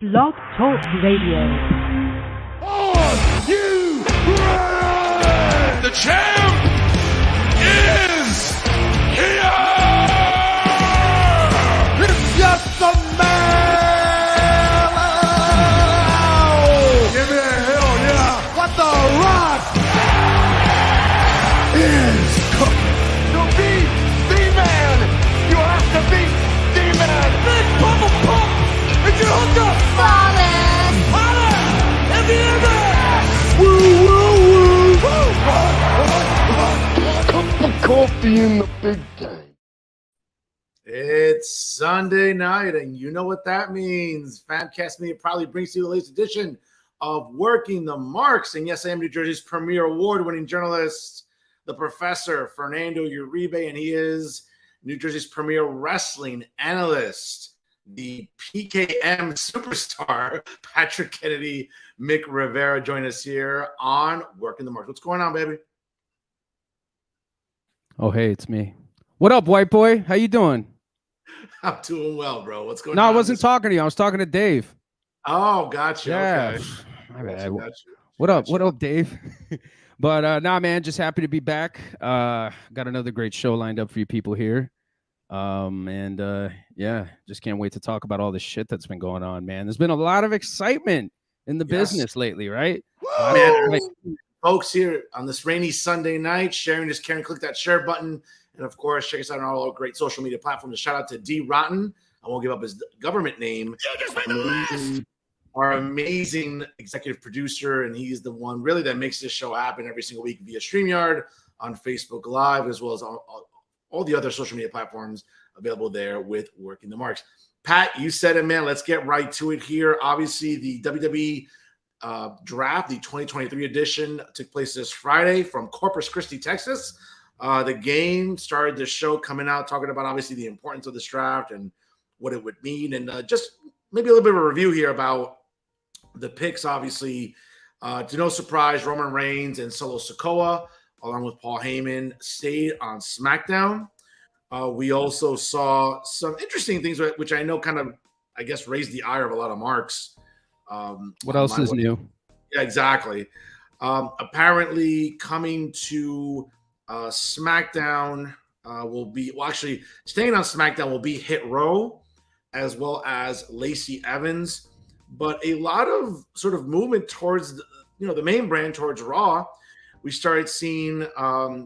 Blog Talk Radio. Are you ready? The champ is here! It's just a man! Give me a hell yeah! What the rock is cooking? To be the man, you have to be the man! Big bubble pump! It's your hooker! Falling! Holla! In the air! Woo, woo, woo! Cup of coffee in the big game. It's Sunday night, and you know what that means. Famcast Media probably brings you the latest edition of Working the Marks. And yes, I am New Jersey's premier award-winning journalist, the Professor Fernando Uribe, and he is New Jersey's premier wrestling analyst, the PKM superstar, Patrick Kennedy, Mick Rivera, join us here on Working the Marks. What's going on, baby? Oh, hey, it's me. What up, white boy? How you doing? I'm doing well, bro. What's going on? No, I wasn't talking to you. I was talking to Dave. Oh, gotcha. Yeah. Okay. My bad. Gotcha. What up? What up, Dave? But nah, man, just happy to be back. Got another great show lined up for you people here. Yeah, just can't wait to talk about all the shit that's been going on, man. There's been a lot of excitement in the business lately, right? Man, folks here on this rainy Sunday night, sharing is caring. Click that share button. And of course, check us out on all our great social media platforms. A shout out to Dee Rotten. I won't give up his government name. Our amazing executive producer, and he's the one really that makes this show happen every single week via StreamYard, on Facebook Live, as well as all the other social media platforms available there with Working the Marks. Pat, you said it, man. Let's get right to it here. Obviously, the WWE draft, the 2023 edition, took place this Friday from Corpus Christi, Texas. The game started the show coming out, talking about obviously the importance of this draft and what it would mean, and just maybe a little bit of a review here about the picks. Obviously, to no surprise, Roman Reigns and Solo Sikoa, along with Paul Heyman, stayed on SmackDown. We also saw some interesting things, which I know kind of, I guess, raised the ire of a lot of marks. What else is new? Yeah, exactly. Apparently coming to SmackDown will be, well, actually staying on SmackDown will be Hit Row, as well as Lacey Evans. But a lot of sort of movement towards, the main brand, towards Raw. We started seeing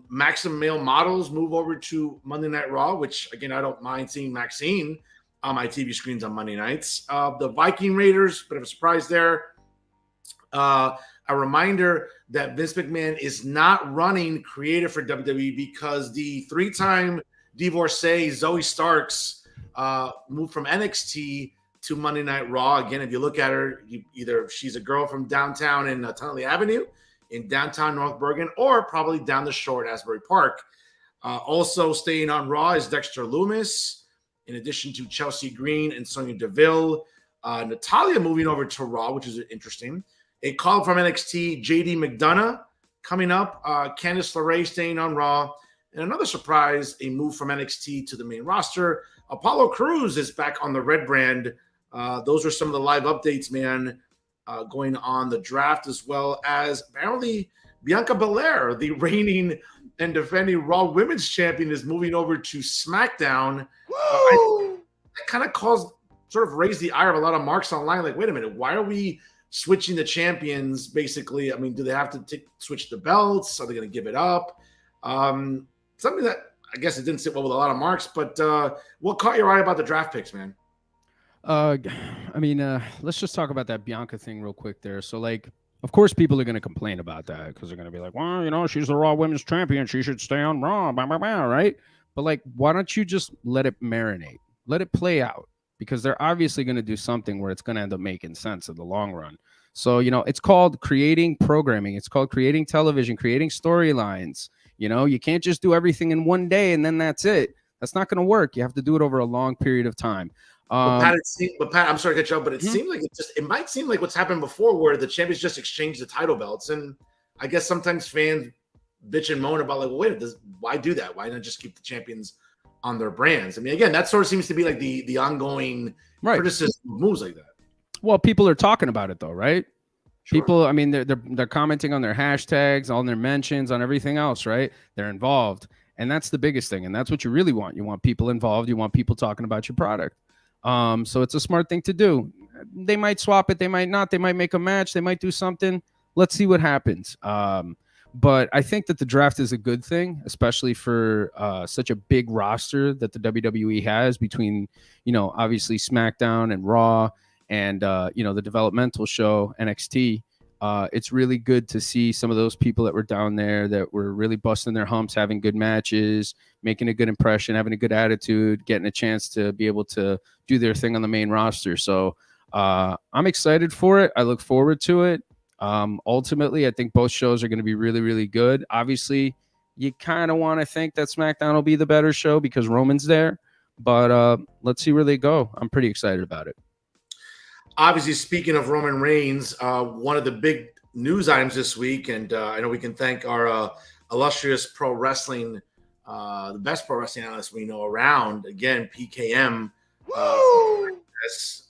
Maxim male models move over to Monday Night Raw, which, again, I don't mind seeing Maxine on my TV screens on Monday nights. The Viking Raiders, bit of a surprise there. A reminder that Vince McMahon is not running creative for WWE because the three-time divorcee Zoe Starks moved from NXT to Monday Night Raw. Again, if you look at her, either she's a girl from downtown in Tunnelly Avenue, in downtown North Bergen, or probably down the shore at Asbury Park. Also staying on Raw is Dexter Lumis, in addition to Chelsea Green and Sonya Deville. Natalya moving over to Raw, which is interesting. A call from NXT, JD McDonough coming up. Candice LeRae staying on Raw. And another surprise, a move from NXT to the main roster. Apollo Crews is back on the Red brand. Those are some of the live updates, man, going on the draft, as well as apparently Bianca Belair, the reigning and defending Raw Women's Champion, is moving over to SmackDown. That kind of sort of raised the ire of a lot of marks online. Like, wait a minute, why are we switching the champions, basically? I mean, do they have to switch the belts? Are they going to give it up? Something that I guess it didn't sit well with a lot of marks, but what caught your eye about the draft picks, man? Let's just talk about that Bianca thing real quick there. So, like, of course, people are going to complain about that because they're going to be like, well, she's the Raw Women's Champion. She should stay on Raw, blah, blah, blah, right? But, like, why don't you just let it marinate? Let it play out, because they're obviously going to do something where it's going to end up making sense in the long run. So, it's called creating programming. It's called creating television, creating storylines. You can't just do everything in one day and then that's it. That's not going to work. You have to do it over a long period of time. Pat, I'm sorry to cut you off, but it seemed like it might seem like what's happened before, where the champions just exchange the title belts. And I guess sometimes fans bitch and moan about, like, well, wait, why do that? Why not just keep the champions on their brands? I mean, again, that sort of seems to be like the ongoing criticism of moves like that. Well, people are talking about it though, right? Sure. People, I mean, they're commenting on their hashtags, on their mentions, on everything else, right? They're involved, and that's the biggest thing, and that's what you really want. You want people involved. You want people talking about your product. So it's a smart thing to do. They might swap it, they might not. They might make a match. They might do something. Let's see what happens. But I think that the draft is a good thing, especially for such a big roster that the WWE has between, obviously SmackDown and Raw and, the developmental show NXT. It's really good to see some of those people that were down there that were really busting their humps, having good matches, making a good impression, having a good attitude, getting a chance to be able to do their thing on the main roster. So I'm excited for it. I look forward to it. Ultimately, I think both shows are going to be really, really good. Obviously, you kind of want to think that SmackDown will be the better show because Roman's there. But let's see where they go. I'm pretty excited about it. Obviously, speaking of Roman Reigns, one of the big news items this week, and I know we can thank our illustrious pro wrestling, the best pro wrestling analyst we know around, again, PKM. What's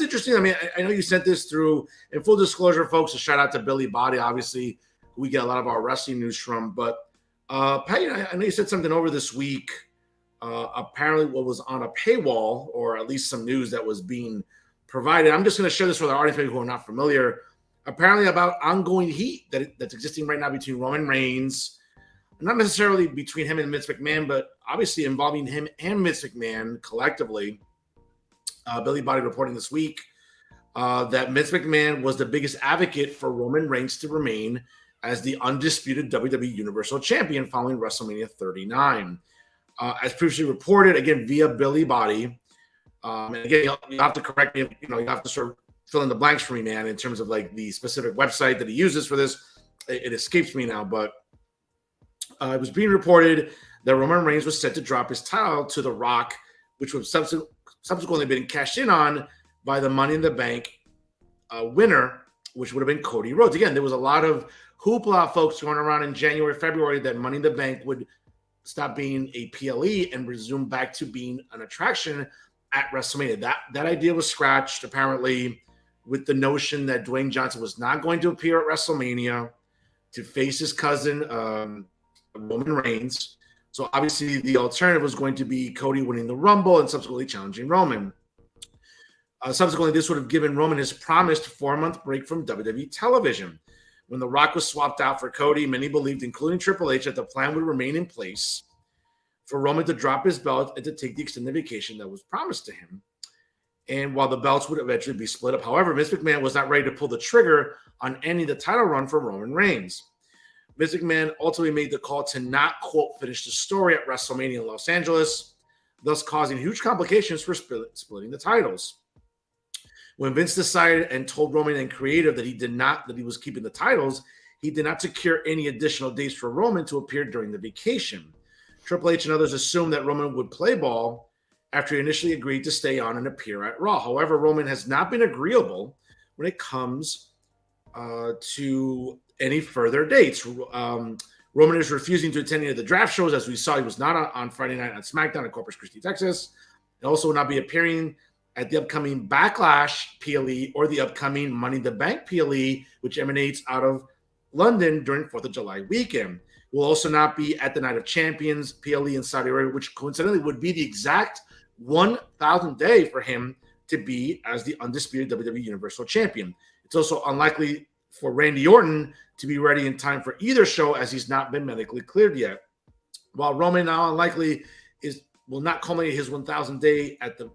interesting? I mean, I know you sent this through, in full disclosure, folks, a shout out to Billy Body, obviously, who we get a lot of our wrestling news from. But, Pat, I know you said something over this week, apparently what was on a paywall, or at least some news that was being provided. I'm just going to share this with our audience who are not familiar. Apparently about ongoing heat that's existing right now between Roman Reigns, not necessarily between him and Vince McMahon, but obviously involving him and Vince McMahon collectively. Billy Body reporting this week that Vince McMahon was the biggest advocate for Roman Reigns to remain as the undisputed WWE Universal Champion following WrestleMania 39. As previously reported, again, via Billy Body, and again, you have to correct me. You have to sort of fill in the blanks for me, man, in terms of like the specific website that he uses for this. It escapes me now, but it was being reported that Roman Reigns was set to drop his title to The Rock, which was subsequently been cashed in on by the Money in the Bank winner, which would have been Cody Rhodes. Again, there was a lot of hoopla, folks, going around in January, February that Money in the Bank would stop being a PLE and resume back to being an attraction at WrestleMania. That idea was scratched, apparently, with the notion that Dwayne Johnson was not going to appear at WrestleMania to face his cousin, Roman Reigns. So obviously the alternative was going to be Cody winning the Rumble and subsequently challenging Roman. Subsequently, this would have given Roman his promised 4-month break from WWE television. When The Rock was swapped out for Cody, many believed, including Triple H, that the plan would remain in place for Roman to drop his belt and to take the extended vacation that was promised to him. And while the belts would eventually be split up, however, Vince McMahon was not ready to pull the trigger on any of the title run for Roman Reigns. Vince McMahon ultimately made the call to not, quote, finish the story at WrestleMania in Los Angeles, thus causing huge complications for splitting the titles. When Vince decided and told Roman and Creative that he was keeping the titles, he did not secure any additional dates for Roman to appear during the vacation. Triple H and others assumed that Roman would play ball after he initially agreed to stay on and appear at Raw. However, Roman has not been agreeable when it comes to any further dates. Roman is refusing to attend any of the draft shows. As we saw, he was not on Friday night on SmackDown in Corpus Christi, Texas. He also will not be appearing at the upcoming Backlash PLE or the upcoming Money in the Bank PLE, which emanates out of London during 4th of July weekend. Will also not be at the Night of Champions PLE in Saudi Arabia, which coincidentally would be the exact 1,000th day for him to be as the undisputed WWE Universal Champion. It's also unlikely for Randy Orton to be ready in time for either show, as he's not been medically cleared yet. While Roman now unlikely will not culminate his 1,000th day at the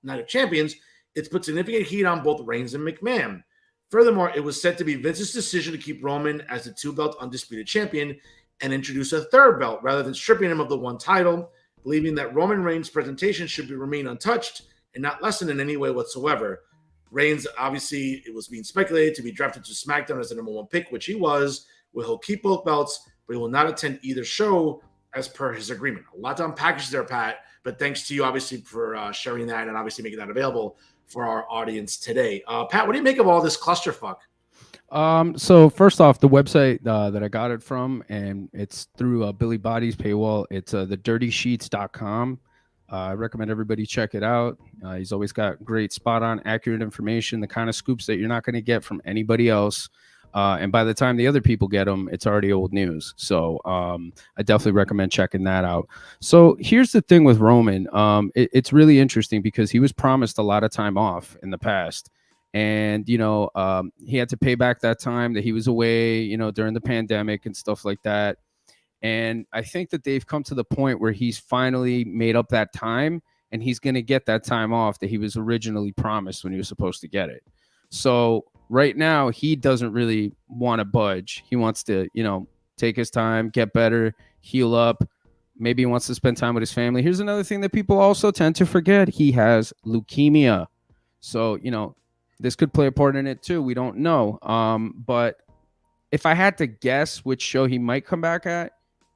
Night of Champions, it's put significant heat on both Reigns and McMahon. Furthermore, it was said to be Vince's decision to keep Roman as the 2-belt undisputed champion and introduce a 3rd belt rather than stripping him of the one title, believing that Roman Reigns' presentation should remain untouched and not lessened in any way whatsoever. Reigns, obviously, it was being speculated to be drafted to SmackDown as the number 1 pick, which he was, where he'll keep both belts, but he will not attend either show as per his agreement. A lot to unpackage there, Pat, but thanks to you, obviously, for sharing that and obviously making that available for our audience today. Pat, what do you make of all this clusterfuck? So first off, the website that I got it from, and it's through Billy Body's paywall. It's thedirtysheets.com. I recommend everybody check it out. He's always got great, spot on, accurate information, the kind of scoops that you're not going to get from anybody else. And by the time the other people get them, it's already old news. So I definitely recommend checking that out. So here's the thing with Roman. It's really interesting because he was promised a lot of time off in the past. And, he had to pay back that time that he was away, during the pandemic and stuff like that. And I think that they've come to the point where he's finally made up that time and he's going to get that time off that he was originally promised when he was supposed to get it. So right now, he doesn't really want to budge. He wants to, take his time, get better, heal up. Maybe he wants to spend time with his family. Here's another thing that people also tend to forget. He has leukemia. So, this could play a part in it too. We don't know. But if I had to guess which show he might come back at,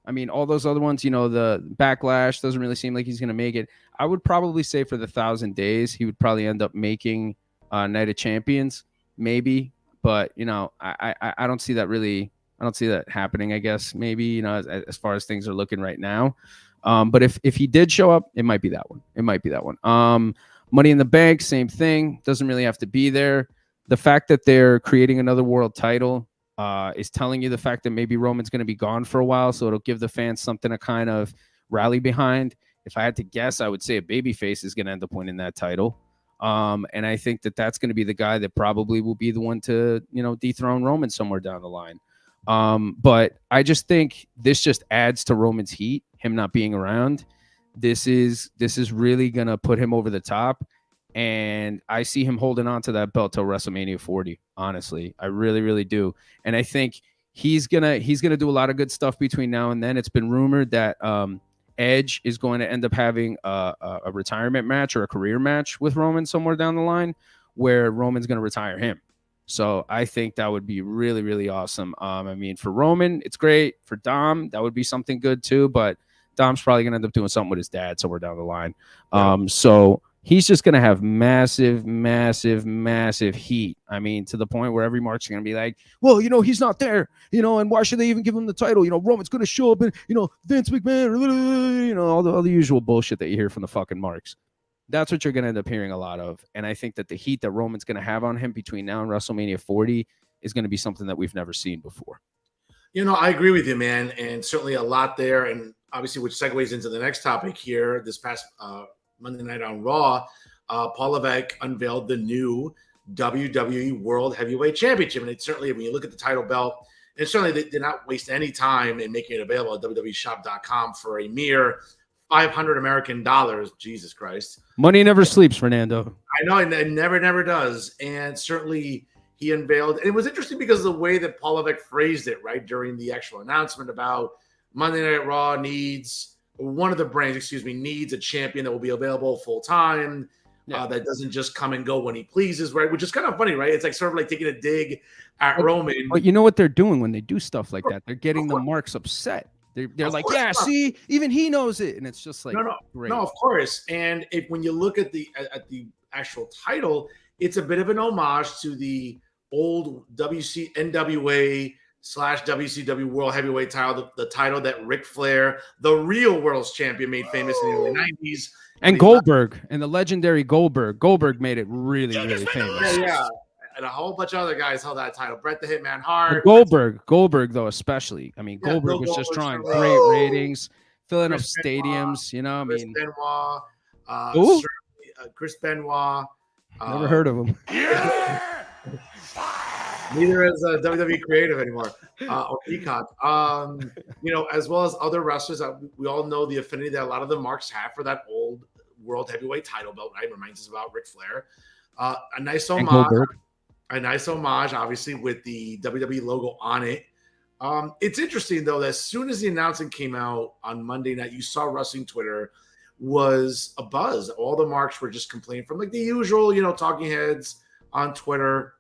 I mean, all those other ones, the Backlash doesn't really seem like he's going to make it. I would probably say for the 1,000 Days, he would probably end up making Night of Champions, maybe. But, I don't see that really. I don't see that happening, I guess, maybe, as far as things are looking right now. But if he did show up, it might be that one. It might be that one. Money in the Bank, same thing. Doesn't really have to be there. The fact that they're creating another world title is telling you the fact that maybe Roman's going to be gone for a while, so it'll give the fans something to kind of rally behind. If I had to guess, I would say a babyface is going to end up winning that title. And I think that that's going to be the guy that probably will be the one to, dethrone Roman somewhere down the line. But I just think this just adds to Roman's heat, him not being around. This is really going to put him over the top. And I see him holding on to that belt till WrestleMania 40. Honestly, I really, really do. And I think he's gonna do a lot of good stuff between now and then. It's been rumored that Edge is going to end up having a retirement match or a career match with Roman somewhere down the line, where Roman's going to retire him. So I think that would be really, really awesome. I mean, for Roman, it's great. For Dom, that would be something good too. But Dom's probably going to end up doing something with his dad somewhere down the line. So he's just going to have massive, massive, massive heat. I mean, to the point where every March is going to be like, well, he's not there, and why should they even give him the title? Roman's going to show up and, Vince McMahon, all the usual bullshit that you hear from the fucking marks. That's what you're going to end up hearing a lot of. And I think that the heat that Roman's going to have on him between now and WrestleMania 40 is going to be something that we've never seen before. I agree with you, man. And certainly a lot there. And obviously, which segues into the next topic here. This past Monday night on Raw, Paul Levesque unveiled the new WWE World Heavyweight Championship. And it's certainly, when you look at the title belt, and certainly they did not waste any time in making it available at WWEshop.com for a mere $500 American dollars. Jesus Christ. Money never sleeps, Fernando. I know, and it never does. And certainly he unveiled, and it was interesting because of the way that Paul Levesque phrased it, right, during the actual announcement about Monday Night Raw one of the brands, needs a champion that will be available full time. Yeah. That doesn't just come and go when he pleases, right? Which is kind of funny, right? It's like sort of like taking a dig at Roman. But you know what they're doing when they do stuff like that? They're getting the marks upset. They're like, yeah, see, even he knows it, and it's just like, no, of course. And when you look at the actual title, it's a bit of an homage to the old NWA / WCW World Heavyweight title, the title that Ric Flair, the real world's champion, made famous in the early 90s. And Goldberg, and the legendary Goldberg. Goldberg made it really, really famous. Yeah. And a whole bunch of other guys held that title. Bret the Hitman Hart. Goldberg, though, especially. I mean, Goldberg was just drawing great ratings, filling up stadiums, Chris Benoit. Chris Benoit. Never heard of him. Neither is WWE Creative anymore, or Peacock. As well as other wrestlers. We all know the affinity that a lot of the marks have for that old World Heavyweight title belt, right? Reminds us about Ric Flair. A nice homage, obviously, with the WWE logo on it. It's interesting, though, that as soon as the announcement came out on Monday night, you saw wrestling Twitter was a buzz. All the marks were just complaining, from like the usual, talking heads on Twitter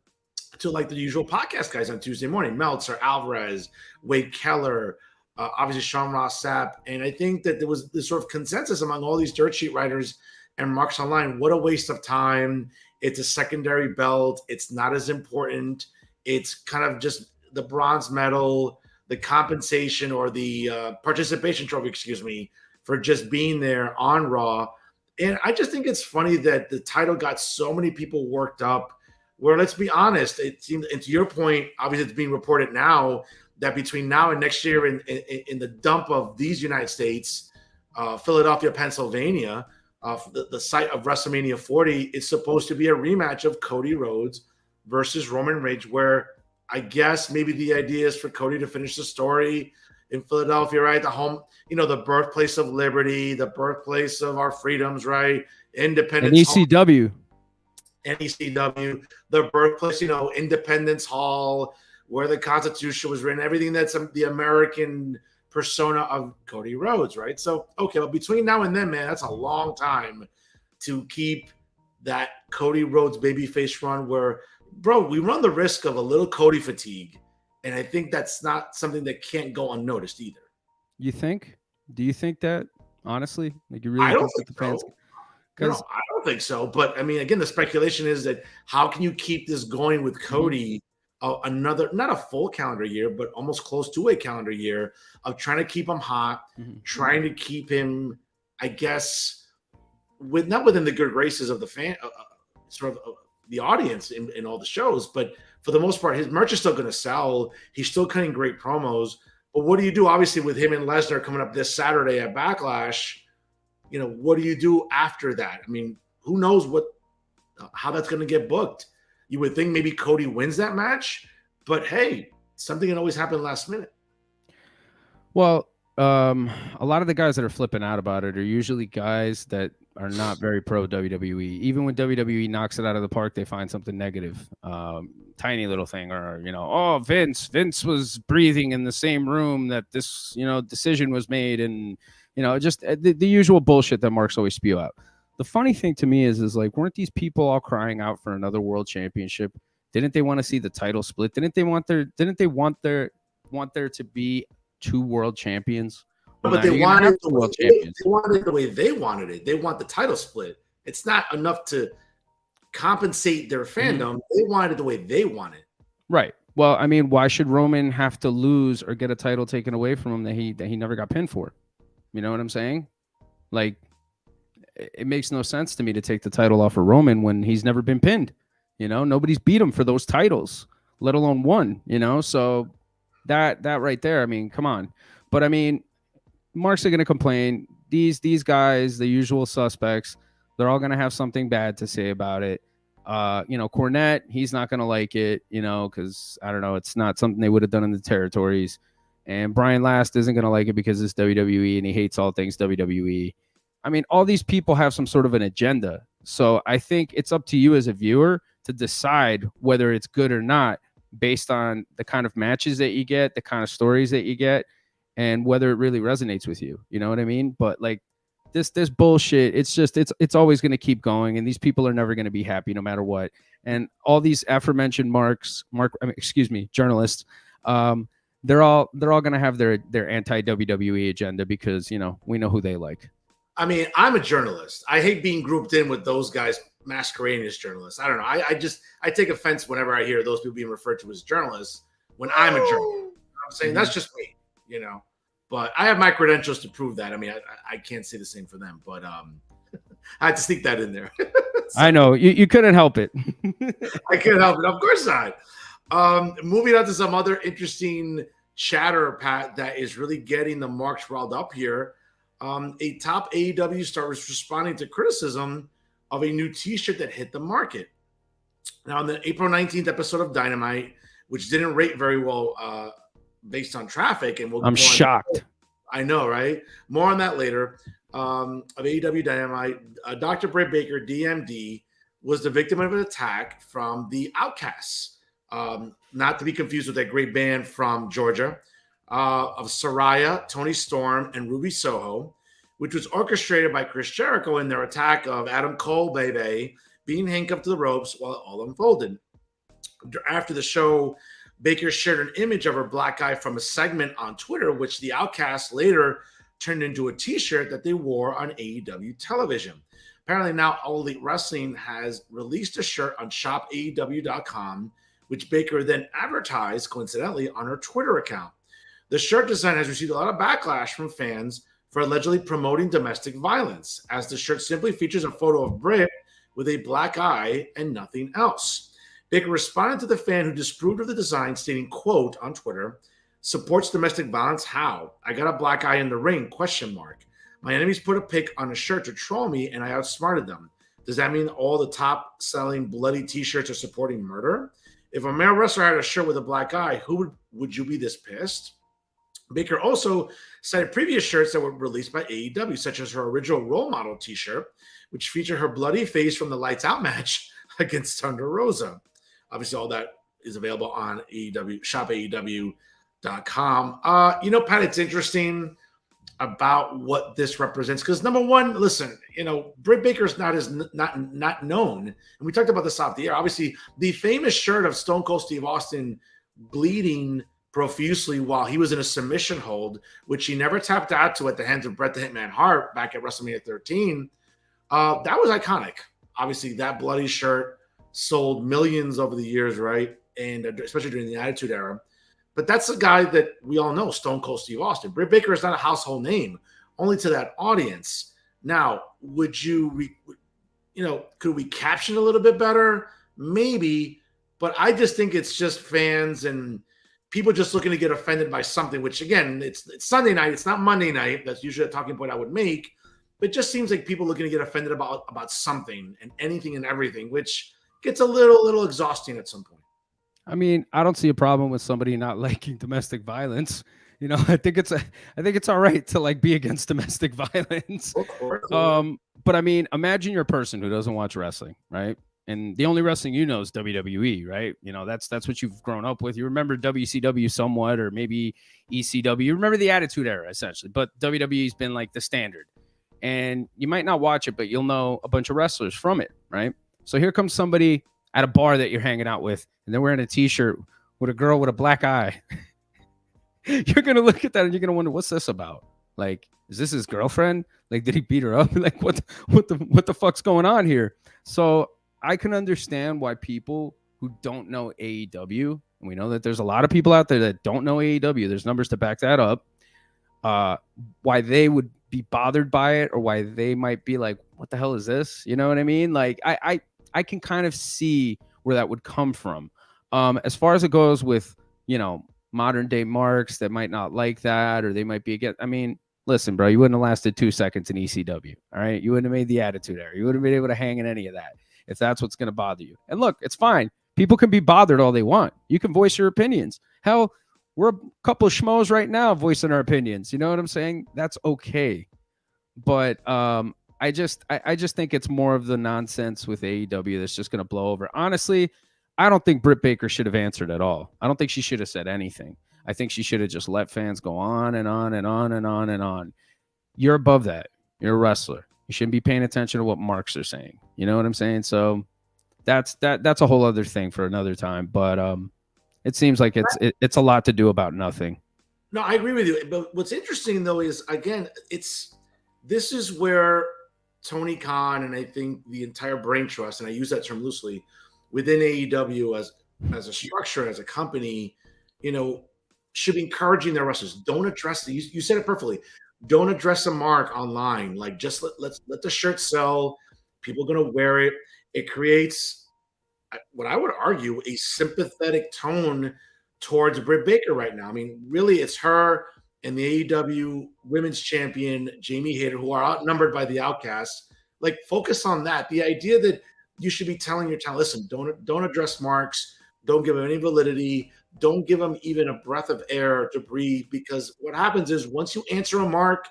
to like the usual podcast guys on Tuesday morning, Meltzer, Alvarez, Wade Keller, obviously Sean Ross Sapp. And I think that there was this sort of consensus among all these dirt sheet writers and marks online. What a waste of time. It's a secondary belt. It's not as important. It's kind of just the bronze medal, the compensation, or the participation trophy, for just being there on Raw. And I just think it's funny that the title got so many people worked up. Where, let's be honest, it seems, and to your point, obviously it's being reported now that between now and next year in the dump of these United States, Philadelphia, Pennsylvania, the site of WrestleMania 40, is supposed to be a rematch of Cody Rhodes versus Roman Reigns, where I guess maybe the idea is for Cody to finish the story in Philadelphia, right? The home, the birthplace of liberty, the birthplace of our freedoms, right? Independence. And ECW. NECW, the birthplace, Independence Hall, where the Constitution was written, everything that's the American persona of Cody Rhodes, right? So, okay, but between now and then, man, that's a long time to keep that Cody Rhodes babyface run where, bro, we run the risk of a little Cody fatigue. And I think that's not something that can't go unnoticed either. You think? Do you think that, honestly? Like, you really I don't think think the fans... so. No, I don't think so. But I mean, again, the speculation is that how can you keep this going with Cody another, not a full calendar year, but almost close to a calendar year of trying to keep him hot, trying to keep him, I guess, not within the good graces of the fan, the audience in all the shows, but for the most part, his merch is still going to sell. He's still cutting great promos. But what do you do, obviously, with him and Lesnar coming up this Saturday at Backlash? What do you do after that? I mean, who knows how that's going to get booked? You would think maybe Cody wins that match, but hey, something can always happen last minute. Well, a lot of the guys that are flipping out about it are usually guys that are not very pro WWE. Even when WWE knocks it out of the park, they find something negative, tiny little thing, or Vince was breathing in the same room that this decision was made, and just the usual bullshit that Marks always spew out. The funny thing to me is like, weren't these people all crying out for another world championship? Didn't they want to see the title split? Didn't they want there to be two world champions? But they wanted the world champions. They wanted it the way they wanted it. They want the title split. It's not enough to compensate their fandom. They wanted it the way they want it. Right. Well, I mean, why should Roman have to lose or get a title taken away from him that he never got pinned for? You know what I'm saying? Like, it makes no sense to me to take the title off of Roman when he's never been pinned. Nobody's beat him for those titles, let alone one. So that right there, I mean, come on. But I mean, Marks are going to complain. These guys, the usual suspects, they're all going to have something bad to say about it. Cornette, he's not going to like it, because I don't know, it's not something they would have done in the territories. And Brian Last isn't going to like it because it's WWE and he hates all things WWE. I mean, all these people have some sort of an agenda. So I think it's up to you as a viewer to decide whether it's good or not based on the kind of matches that you get, the kind of stories that you get, and whether it really resonates with you. You know what I mean? But like this bullshit, it's always going to keep going. And these people are never going to be happy no matter what. And all these aforementioned journalists, they're all going to have their anti-WWE agenda because, we know who they like. I mean, I'm a journalist. I hate being grouped in with those guys masquerading as journalists. I don't know. I take offense whenever I hear those people being referred to as journalists when I'm a journalist. I'm saying that's just me, But I have my credentials to prove that. I mean, I can't say the same for them, but I had to sneak that in there. So, I know. You couldn't help it. I couldn't help it. Of course not. Moving on to some other interesting chatter, Pat, that is really getting the Marks riled up here. A top AEW star was responding to criticism of a new T-shirt that hit the market. Now, in the April 19th episode of Dynamite, which didn't rate very well based on traffic, and I'm shocked. I know, right? More on that later. Of AEW Dynamite, Dr. Britt Baker, DMD, was the victim of an attack from the Outcasts, not to be confused with that great band from Georgia, of Saraya, Tony Storm, and Ruby Soho, which was orchestrated by Chris Jericho in their attack of Adam Cole, being handcuffed to the ropes while it all unfolded. After the show, Baker shared an image of her black eye from a segment on Twitter, which the Outcasts later turned into a T-shirt that they wore on AEW television. Apparently now All Elite Wrestling has released a shirt on shopaew.com, which Baker then advertised, coincidentally, on her Twitter account. The shirt design has received a lot of backlash from fans for allegedly promoting domestic violence, as the shirt simply features a photo of Britt with a black eye and nothing else. Baker responded to the fan who disapproved of the design, stating, quote, on Twitter, "Supports domestic violence? How? I got a black eye in the ring, question mark. My enemies put a pic on a shirt to troll me and I outsmarted them. Does that mean all the top selling bloody t-shirts are supporting murder? If a male wrestler had a shirt with a black eye, who would you be this pissed?" Baker also cited previous shirts that were released by AEW, such as her original role model t-shirt, which featured her bloody face from the Lights Out match against Thunder Rosa. Obviously, all that is available on AEW, shopaew.com. Pat, it's interesting about what this represents because number one, listen, Britt Baker's not known, and we talked about this off the air. Obviously, the famous shirt of Stone Cold Steve Austin bleeding profusely while he was in a submission hold, which he never tapped out to at the hands of Bret the Hitman Hart back at WrestleMania 13. That was iconic. Obviously, that bloody shirt sold millions over the years, right? And especially during the Attitude Era. But that's a guy that we all know, Stone Cold Steve Austin. Britt Baker is not a household name, only to that audience. Now, could we caption a little bit better? Maybe, but I just think it's just fans and people just looking to get offended by something, which again, it's Sunday night. It's not Monday night. That's usually a talking point I would make. But it just seems like people looking to get offended about something and anything and everything, which gets a little exhausting at some point. I mean, I don't see a problem with somebody not liking domestic violence. I think it's all right to be against domestic violence. Of course. But I mean, imagine you're a person who doesn't watch wrestling, right? And the only wrestling is WWE, right? That's what you've grown up with. You remember WCW somewhat, or maybe ECW. You remember the Attitude Era, essentially. But WWE's been the standard. And you might not watch it, but you'll know a bunch of wrestlers from it, right? So here comes somebody at a bar that you're hanging out with, and they're wearing a t-shirt with a girl with a black eye. You're going to look at that and you're going to wonder, what's this about? Is this his girlfriend? Did he beat her up? What the fuck's going on here? So I can understand why people who don't know AEW, and we know that there's a lot of people out there that don't know AEW, there's numbers to back that up, why they would be bothered by it, or why they might be like, what the hell is this? You know what I mean? I can kind of see where that would come from. As far as it goes with, modern day marks that might not like that, or they might be against. I mean, listen, bro, you wouldn't have lasted 2 seconds in ECW. All right. You wouldn't have made the Attitude Era. You wouldn't have been able to hang in any of that if that's what's going to bother you. And look, it's fine. People can be bothered all they want. You can voice your opinions. Hell, we're a couple of schmoes right now voicing our opinions. You know what I'm saying? That's okay. But I just think it's more of the nonsense with AEW that's just going to blow over. Honestly, I don't think Britt Baker should have answered at all. I don't think she should have said anything. I think she should have just let fans go on and on and on and on and on. You're above that. You're a wrestler. You shouldn't be paying attention to what marks are saying. You know what I'm saying? So that's a whole other thing for another time. But it seems like it's a lot to do about nothing. No, I agree with you. But what's interesting though is, again, this is where Tony Khan and I think the entire brain trust, and I use that term loosely, within AEW as a structure, as a company, should be encouraging their wrestlers. Don't address you said it perfectly. Don't address a mark online. Just let the shirt sell. People are gonna wear it. It creates what I would argue a sympathetic tone towards Britt Baker right now. I mean, really, it's her and the AEW Women's Champion Jamie Hayter, who are outnumbered by the Outcasts. Focus on that. The idea that you should be telling your talent, listen, don't address marks, don't give them any validity, don't give them even a breath of air to breathe, because what happens is once you answer a mark,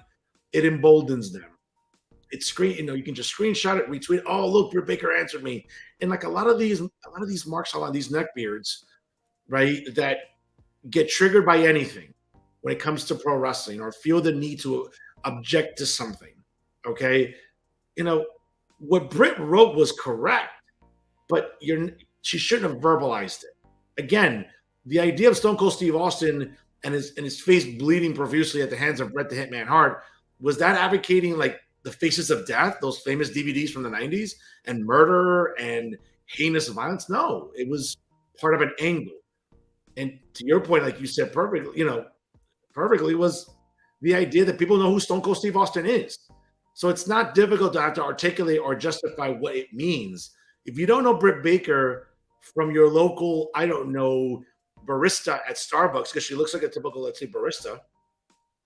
it emboldens them. It's you can just screenshot it, retweet. Oh, look, Britt Baker answered me. And a lot of these marks on these neckbeards, right, that get triggered by anything when it comes to pro wrestling or feel the need to object to something. Okay, what Britt wrote was correct, but she shouldn't have verbalized it. Again, the idea of Stone Cold Steve Austin and his face bleeding profusely at the hands of Bret the Hitman Hart, was that advocating the Faces of Death, those famous DVDs from the 90s, and murder and heinous violence? No, it was part of an angle. And to your point, like you said perfectly, was the idea that people know who Stone Cold Steve Austin is. So it's not difficult to have to articulate or justify what it means. If you don't know Britt Baker from your local, I don't know, barista at Starbucks, because she looks like a typical, let's say, barista,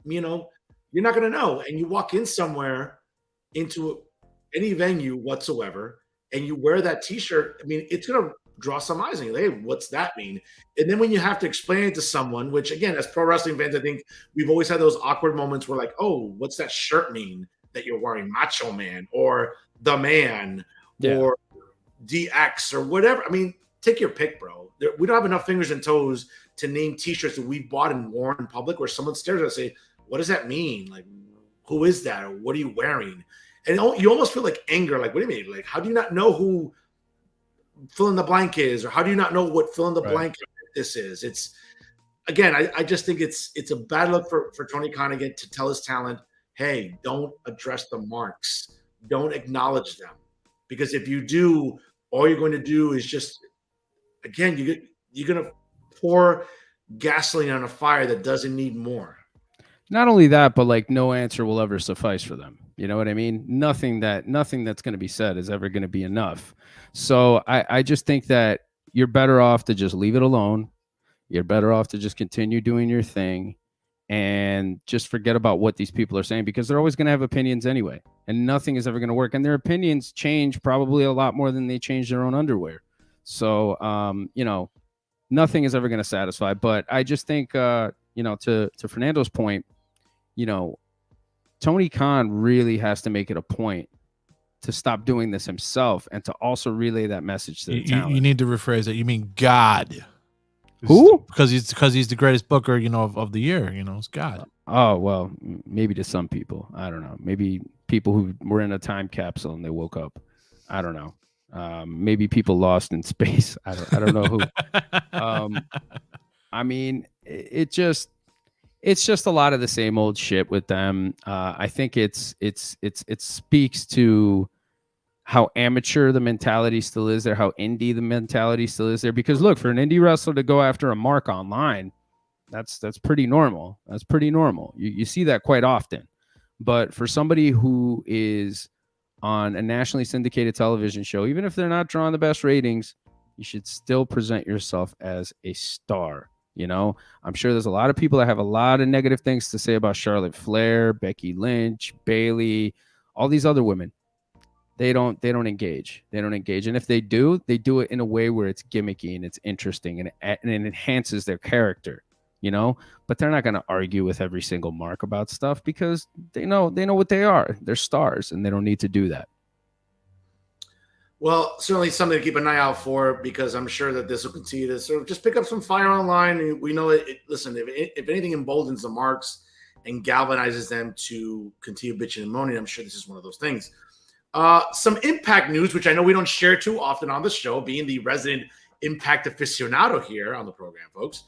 you know, you're not going to know. And you walk in somewhere into any venue whatsoever, and you wear that T-shirt, I mean, it's going to draw some eyes on you. Hey, what's that mean? And then when you have to explain it to someone, which again, as pro wrestling fans, I think we've always had those awkward moments where like, oh, what's that shirt mean that you're wearing? Macho Man or the Man or DX or whatever. I mean, take your pick, bro. We don't have enough fingers and toes to name T-shirts that we've bought and worn in public where someone stares at us and say, what does that mean? Like, who is that? Or what are you wearing? And you almost feel like anger. Like, what do you mean? Like, how do you not know who fill in the blank is? Or how do you not know what fill in the blank this is? It's, again, I just think it's a bad look for Tony Khan again to tell his talent, hey, don't address the marks. Don't acknowledge them. Because if you do, all you're going to do is just, again, you're going to pour gasoline on a fire that doesn't need more. Not only that, but like no answer will ever suffice for them. You know what I mean? Nothing that's going to be said is ever going to be enough. So I just think that you're better off to just leave it alone. You're better off to just continue doing your thing and just forget about what these people are saying, because they're always going to have opinions anyway, and nothing is ever going to work. And their opinions change probably a lot more than they change their own underwear. So, you know, nothing is ever going to satisfy. But I just think, you know, to Fernando's point, you know, Tony Khan really has to make it a point to stop doing this himself and to also relay that message to the talent. You need to rephrase it. You mean God? Who? Because he's the greatest booker, you know, of the year. You know, it's God. Oh, well, maybe to some people. I don't know. Maybe people who were in a time capsule and they woke up. I don't know. Maybe people lost in space. I don't know who. I mean, it's just a lot of the same old shit with them. I think it speaks to how amateur the mentality still is there, how indie the mentality still is there. Because look, for an indie wrestler to go after a mark online, that's pretty normal. That's pretty normal. You see that quite often. But for somebody who is on a nationally syndicated television show, even if they're not drawing the best ratings, you should still present yourself as a star. You know, I'm sure there's a lot of people that have a lot of negative things to say about Charlotte Flair, Becky Lynch, Bayley, all these other women. They don't engage. They don't engage. And if they do it in a way where it's gimmicky and it's interesting and it enhances their character, you know, but they're not going to argue with every single mark about stuff because they know what they are. They're stars and they don't need to do that. Well, certainly something to keep an eye out for, because I'm sure that this will continue to sort of just pick up some fire online. We know listen, if anything emboldens the marks and galvanizes them to continue bitching and moaning, I'm sure this is one of those things. Some Impact news, which I know we don't share too often on the show, being the resident Impact aficionado here on the program, folks.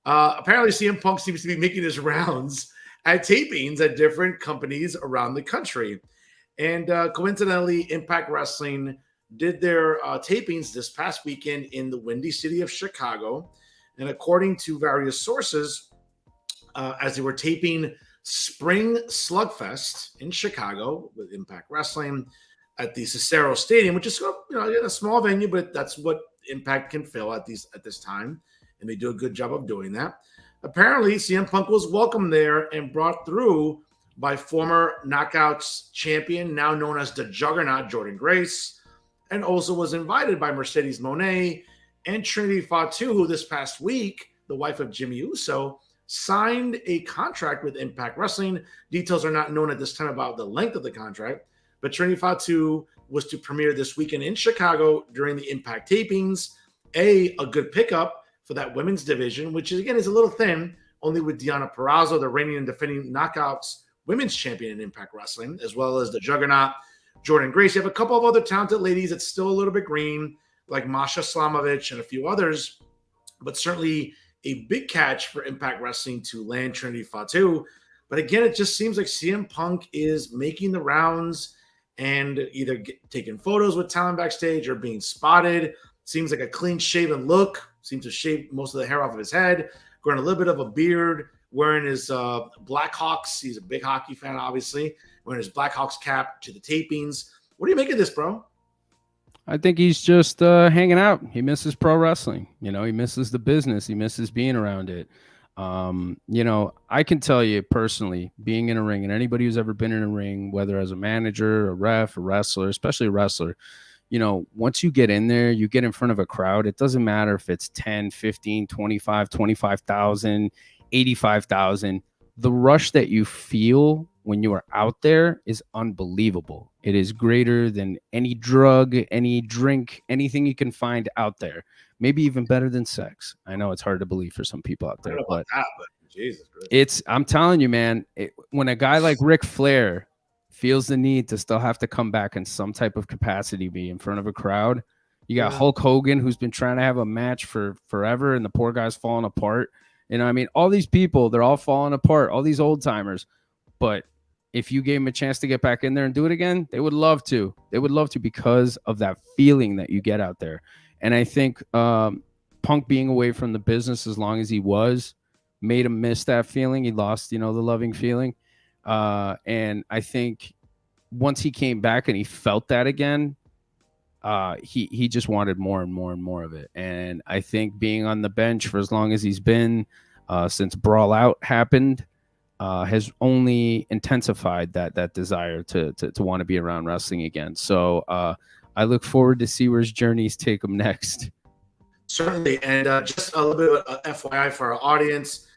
Apparently, CM Punk seems to be making his rounds at tapings at different companies around the country. And coincidentally, Impact Wrestling did their tapings this past weekend in the Windy City of Chicago. And according to various sources, as they were taping Spring Slugfest in Chicago with Impact Wrestling at the Cicero Stadium, which is, you know, a small venue, but that's what Impact can fill at this time. And they do a good job of doing that. Apparently, CM Punk was welcomed there and brought through by former Knockouts champion, now known as the Juggernaut, Jordynne Grace, and also was invited by Mercedes Moné and Trinity Fatu, who this past week, the wife of Jimmy Uso, signed a contract with Impact Wrestling. Details are not known at this time about the length of the contract, but Trinity Fatu was to premiere this weekend in Chicago during the Impact tapings. A good pickup for that women's division, which is, again, is a little thin, only with Deonna Purrazzo, the reigning and defending Knockouts women's champion in Impact Wrestling, as well as the Juggernaut, Jordynne Grace. You have a couple of other talented ladies that's still a little bit green, like Masha Slamovich and a few others, but certainly a big catch for Impact Wrestling to land Trinity Fatu. But again, it just seems like CM Punk is making the rounds and either taking photos with talent backstage or being spotted. Seems like a clean-shaven look. Seems to shave most of the hair off of his head, growing a little bit of a beard, wearing his Blackhawks. He's a big hockey fan, obviously. Wearing his Blackhawks cap to the tapings. What do you make of this, bro? I think he's just hanging out. He misses pro wrestling. He misses the business. He misses being around it. I can tell you personally, being in a ring, and anybody who's ever been in a ring, whether as a manager, a ref, a wrestler, especially a wrestler, once you get in there, you get in front of a crowd. It doesn't matter if it's 10, 15, 25, 25,000, 85,000. The rush that you feel when you are out there is unbelievable. It is greater than any drug, any drink, anything you can find out there. Maybe even better than sex. I know it's hard to believe for some people out there, but Jesus Christ. I'm telling you, man, when a guy like Ric Flair feels the need to still have to come back in some type of capacity, be in front of a crowd, you got Hulk Hogan, who's been trying to have a match for forever, and the poor guy's falling apart. All these people, they're all falling apart, all these old timers. But if you gave them a chance to get back in there and do it again, they would love to. They would love to because of that feeling that you get out there. And I think Punk being away from the business as long as he was made him miss that feeling. He lost, the loving feeling. And I think once he came back and he felt that again, he just wanted more and more and more of it. And I think being on the bench for as long as he's been since Brawl Out happened has only intensified that desire to want to be around wrestling again. So I look forward to see where his journeys take him next. Certainly. And just a little bit of FYI for our audience,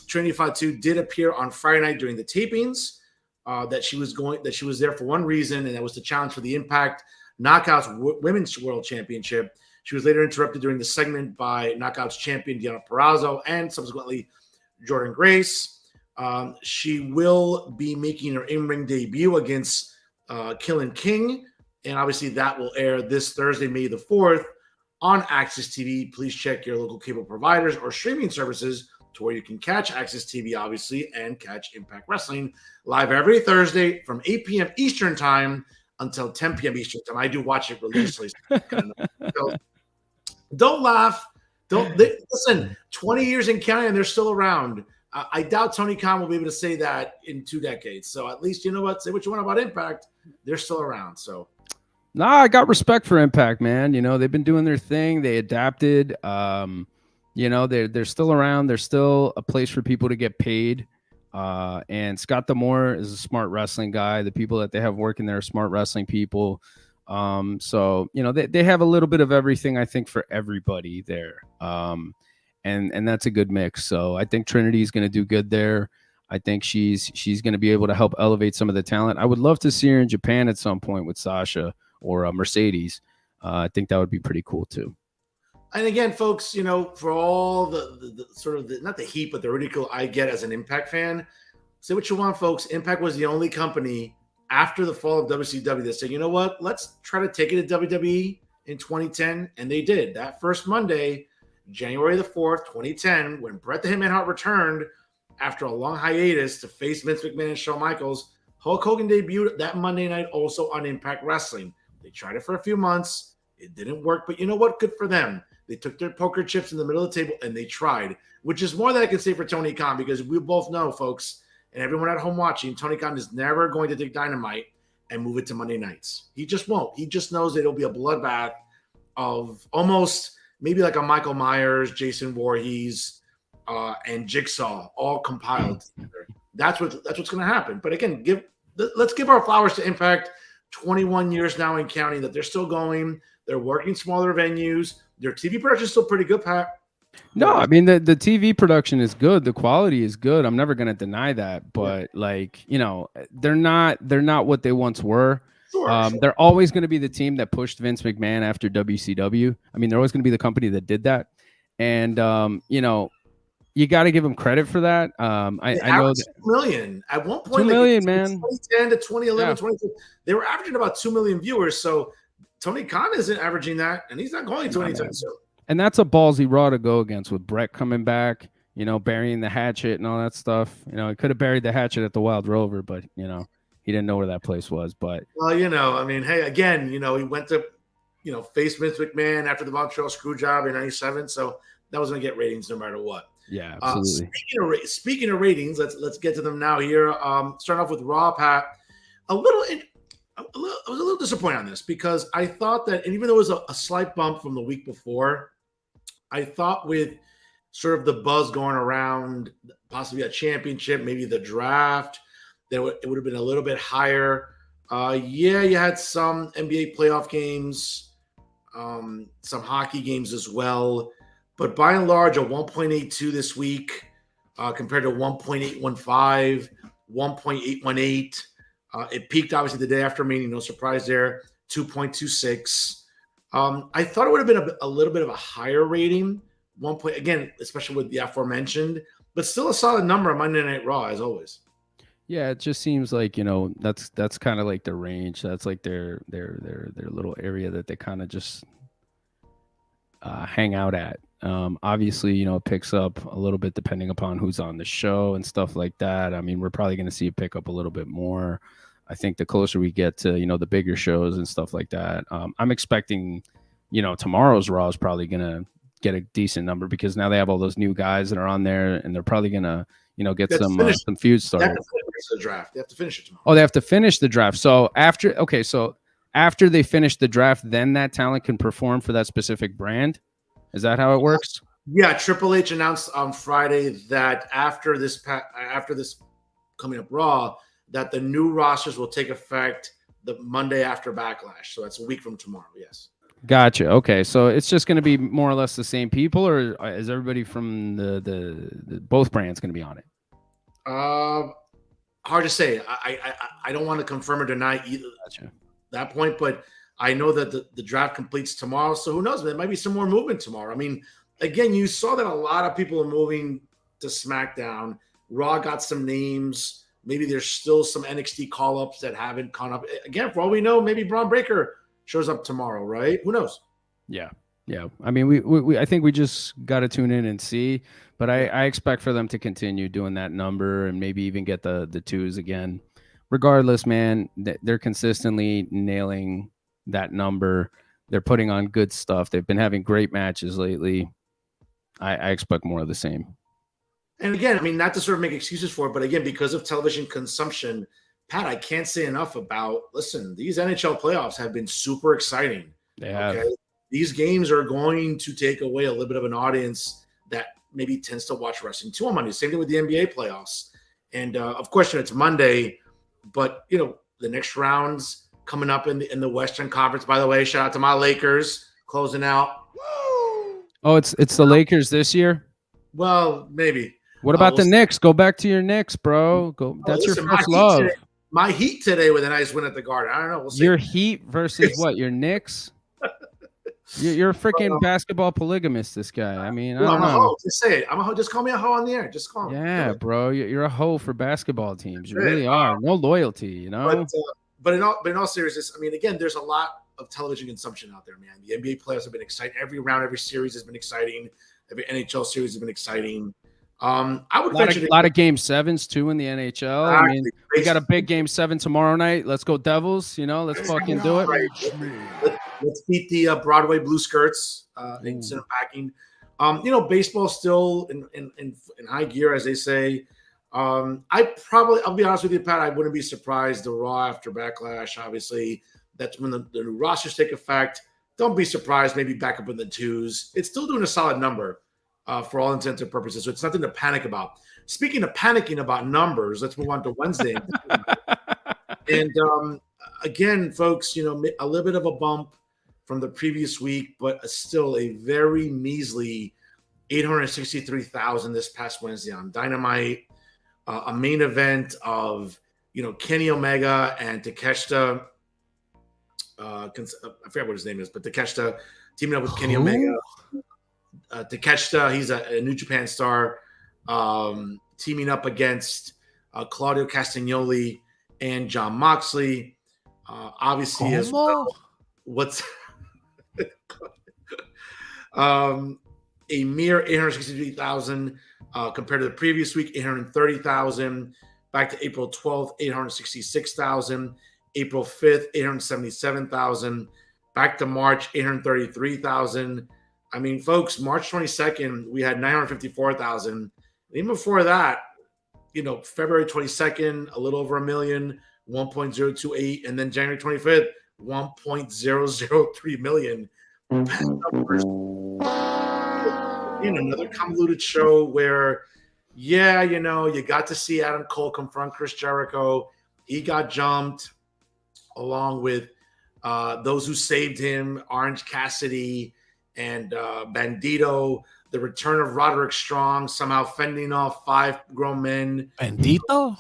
Trinity Fatu did appear on Friday night during the tapings. That she was there for one reason, and that was to challenge for the Impact Knockouts Women's World Championship. She was later interrupted during the segment by Knockouts champion Deonna Purrazzo and subsequently Jordynne Grace. She will be making her in-ring debut against Killing King, and obviously that will air this Thursday, May the 4th on AXS TV. Please check your local cable providers or streaming services to where you can catch AXS TV, obviously, and catch Impact Wrestling live every Thursday from 8 p.m. Eastern Time until 10 p.m. Eastern Time. I do watch it religiously. So don't laugh. Listen, 20 years in counting and they're still around. I doubt Tony Khan will be able to say that in 2 decades. So at least, you know what? Say what you want about Impact. They're still around. So. I got respect for Impact, man. They've been doing their thing. They adapted. They're still around. They're still a place for people to get paid. And Scott D'Amore is a smart wrestling guy. The people that they have working there are smart wrestling people. So they have a little bit of everything, I think, for everybody there. And that's a good mix. So I think Trinity is going to do good there. I think she's going to be able to help elevate some of the talent. I would love to see her in Japan at some point with Sasha or Mercedes. I think that would be pretty cool too. And again, folks, for all the sort of not the heat, but the ridicule I get as an Impact fan, say what you want, folks. Impact was the only company after the fall of WCW that said, you know what, let's try to take it to WWE in 2010. And they did. That first Monday, January the 4th, 2010, when Bret the Hitman Hart returned after a long hiatus to face Vince McMahon and Shawn Michaels, Hulk Hogan debuted that Monday night also on Impact Wrestling. They tried it for a few months. It didn't work, but you know what? Good for them. They took their poker chips in the middle of the table and they tried, which is more than I can say for Tony Khan, because we both know, folks, and everyone at home watching, Tony Khan is never going to take Dynamite and move it to Monday nights. He just won't. He just knows that it'll be a bloodbath of almost maybe like a Michael Myers, Jason Voorhees, and Jigsaw all compiled together. That's what's going to happen. But again, let's give our flowers to Impact. 21 years now in counting that they're still going. They're working smaller venues. Their TV production is still pretty good, Pat. No, I mean the TV production is good. The quality is good. I'm never going to deny that. But they're not what they once were. Sure. They're always going to be the team that pushed Vince McMahon after WCW. I mean, they're always going to be the company that did that. And you got to give them credit for that. I know that 2 million at one point. 2 million, man. 2010 to 2011, 2012, they were averaging about 2 million viewers. So Tony Khan isn't averaging that, and he's not going to anytime soon. And that's a ballsy raw to go against with Bret coming back, burying the hatchet and all that stuff. He could have buried the hatchet at the Wild Rover, but he didn't know where that place was. But I mean, hey, again, he went to face Vince McMahon after the Montreal Screwjob in '97, so that was going to get ratings no matter what. Yeah, absolutely. Speaking of ratings, let's get to them now here. Starting off with Raw, Pat. I was a little disappointed on this because I thought that, and even though it was a slight bump from the week before, I thought with sort of the buzz going around, possibly a championship, maybe the draft, that it would have been a little bit higher. Yeah, you had some NBA playoff games, some hockey games as well. But by and large, a 1.82 this week compared to 1.815, 1.818. It peaked obviously the day after meeting, no surprise there, 2.26. I thought it would have been a little bit of a higher rating, 1 point again, especially with the aforementioned, but still a solid number on Monday Night Raw as always. Yeah, it just seems like, that's kind of like the range. That's like their little area that they kind of just hang out at. Obviously, it picks up a little bit depending upon who's on the show and stuff like that. I mean, we're probably going to see it pick up a little bit more. I think the closer we get to, the bigger shows and stuff like that. I'm expecting, tomorrow's Raw is probably going to get a decent number because now they have all those new guys that are on there and they're probably going to, get some feuds started. They have to finish the draft. They have to finish it tomorrow. Oh, they have to finish the draft. So after they finish the draft, then that talent can perform for that specific brand. Is that how it works? Yeah, Triple H announced on Friday that after this coming up Raw, that the new rosters will take effect the Monday after Backlash. So that's a week from tomorrow. Yes. Gotcha. Okay, so it's just going to be more or less the same people, or is everybody from the both brands going to be on it? Hard to say. I don't want to confirm or deny either that point, but I know that the draft completes tomorrow, so who knows? There might be some more movement tomorrow. I mean, again, you saw that a lot of people are moving to SmackDown. Raw got some names. Maybe there's still some NXT call-ups that haven't gone up. Again, for all we know, maybe Braun Breaker shows up tomorrow, right? Who knows? Yeah. I mean, we I think we just got to tune in and see. But I expect for them to continue doing that number and maybe even get the twos again. Regardless, man, they're consistently nailing that number. They're putting on good stuff. They've been having great matches lately. I expect more of the same. And again, I mean, not to sort of make excuses for it, but again, because of television consumption, Pat, I can't say enough about, listen, these NHL playoffs have been super exciting. They have. Okay? These games are going to take away a little bit of an audience that maybe tends to watch wrestling too on Monday. Same thing with the NBA playoffs. And of course, it's Monday, but the next round's coming up in the Western Conference. By the way, shout out to my Lakers closing out. Woo! Oh, it's the Lakers this year? Well, maybe. What about the Knicks? Go back to your Knicks, bro. That's your first love. My Heat today with a nice win at the Garden. I don't know. We'll see. Your Heat versus what? Your Knicks? You're a freaking basketball polygamist, this guy. I mean, I don't know. I'm a hoe. Just say it. I'm a hoe. Just call me a hoe on the air. Just call me. Yeah, bro. You're a hoe for basketball teams. You really are. No loyalty, But in all seriousness, I mean, again, there's a lot of television consumption out there, man. The NBA playoffs have been exciting. Every round, every series has been exciting. Every NHL series has been exciting. I would a lot of game sevens too in the NHL. I mean, we got a big game 7 tomorrow night. Let's go Devils. Let's fucking do it. Let's beat the Broadway Blue Skirts in center packing. Baseball's still in high gear, as they say. I'll be honest with you, Pat, I wouldn't be surprised the Raw after Backlash. Obviously, that's when the new rosters take effect. Don't be surprised, maybe back up in the twos. It's still doing a solid number. For all intents and purposes. So it's nothing to panic about. Speaking of panicking about numbers, let's move on to Wednesday. And again, folks, a little bit of a bump from the previous week, but still a very measly 863,000 this past Wednesday on Dynamite. A main event of, Kenny Omega and Takeshita. I forget what his name is, but Takeshita teaming up with Kenny Omega. Takeshita, he's a New Japan star, teaming up against Claudio Castagnoli and Jon Moxley. Obviously, as well, what's a mere 863,000 compared to the previous week, 830,000. Back to April 12th, 866,000. April 5th, 877,000. Back to March, 833,000. I mean, folks, March 22nd, we had 954,000. Even before that, February 22nd, a little over a million, 1.028, and then January 25th, 1.003 million. Best numbers. In another convoluted show where, you got to see Adam Cole confront Chris Jericho. He got jumped along with those who saved him, Orange Cassidy and Bandito. The return of Roderick Strong, somehow fending off 5 grown men. Bandito,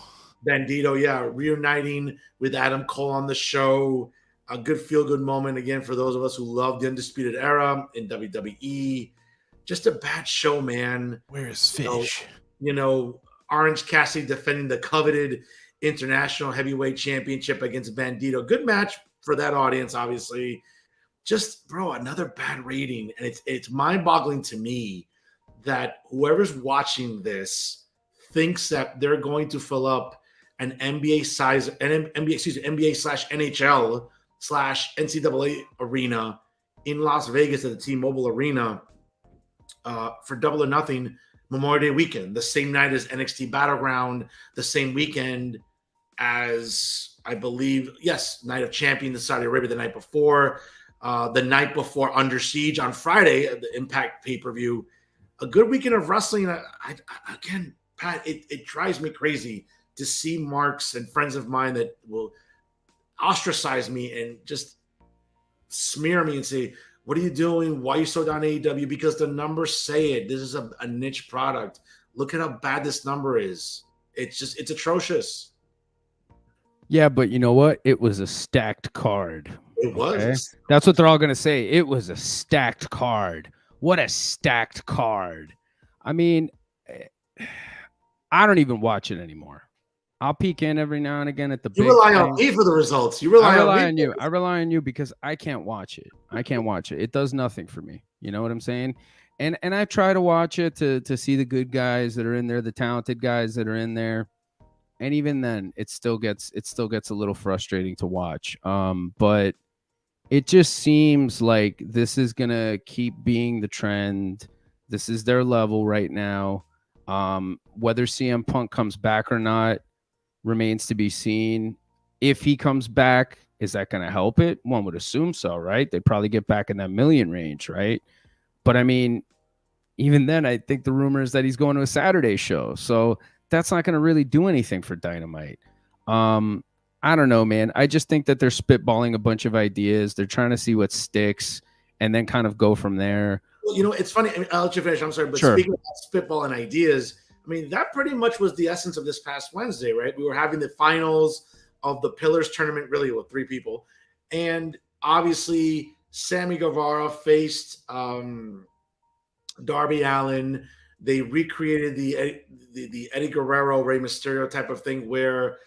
yeah, reuniting with Adam Cole on the show. A good feel-good moment again for those of us who love the Undisputed Era in WWE. Just a bad show, man. Where is Fish? Orange Cassidy defending the coveted International Heavyweight Championship against Bandito. Good match for that audience, obviously. Just, bro, another bad rating. And it's mind-boggling to me that whoever's watching this thinks that they're going to fill up an NBA/NHL/NCAA arena in Las Vegas at the T-Mobile Arena for Double or Nothing Memorial Day weekend, the same night as NXT Battleground, the same weekend as, I believe, Night of Champions in Saudi Arabia the night before, the night before Under Siege on Friday, the Impact pay-per-view. A good weekend of wrestling. Again, Pat, it drives me crazy to see marks and friends of mine that will ostracize me and just smear me and say, what are you doing? Why are you so down AEW? Because the numbers say it. This is a niche product. Look at how bad this number is. It's atrocious. Yeah, but you know what? It was a stacked card. It was. Okay? That's what they're all going to say. It was a stacked card. What a stacked card. I mean, I don't even watch it anymore. I'll peek in every now and again at the. You rely on me for the results. I rely on you. I rely on you because I can't watch it. It does nothing for me. You know what I'm saying? And I try to watch it to see the good guys that are in there, the talented guys that are in there. And even then, it still gets a little frustrating to watch. But it just seems like this is gonna keep being the trend. This is their level right now. Whether CM Punk comes back or not remains to be seen. If he comes back, is that going to help it? One would assume so, right? They'd probably get back in that million range, right? But I mean, even then, I think the rumor is that he's going to a Saturday show. So that's not going to really do anything for Dynamite. I don't know, man. I just think that they're spitballing a bunch of ideas. They're trying to see what sticks and then kind of go from there. Well, it's funny. I mean, I'll let you finish. I'm sorry. But Sure. Speaking of spitballing ideas, I mean, that pretty much was the essence of this past Wednesday, right? We were having the finals of the Pillars tournament, really with 3 people. And obviously, Sammy Guevara faced Darby Allin. They recreated the Eddie Guerrero, Rey Mysterio type of thing where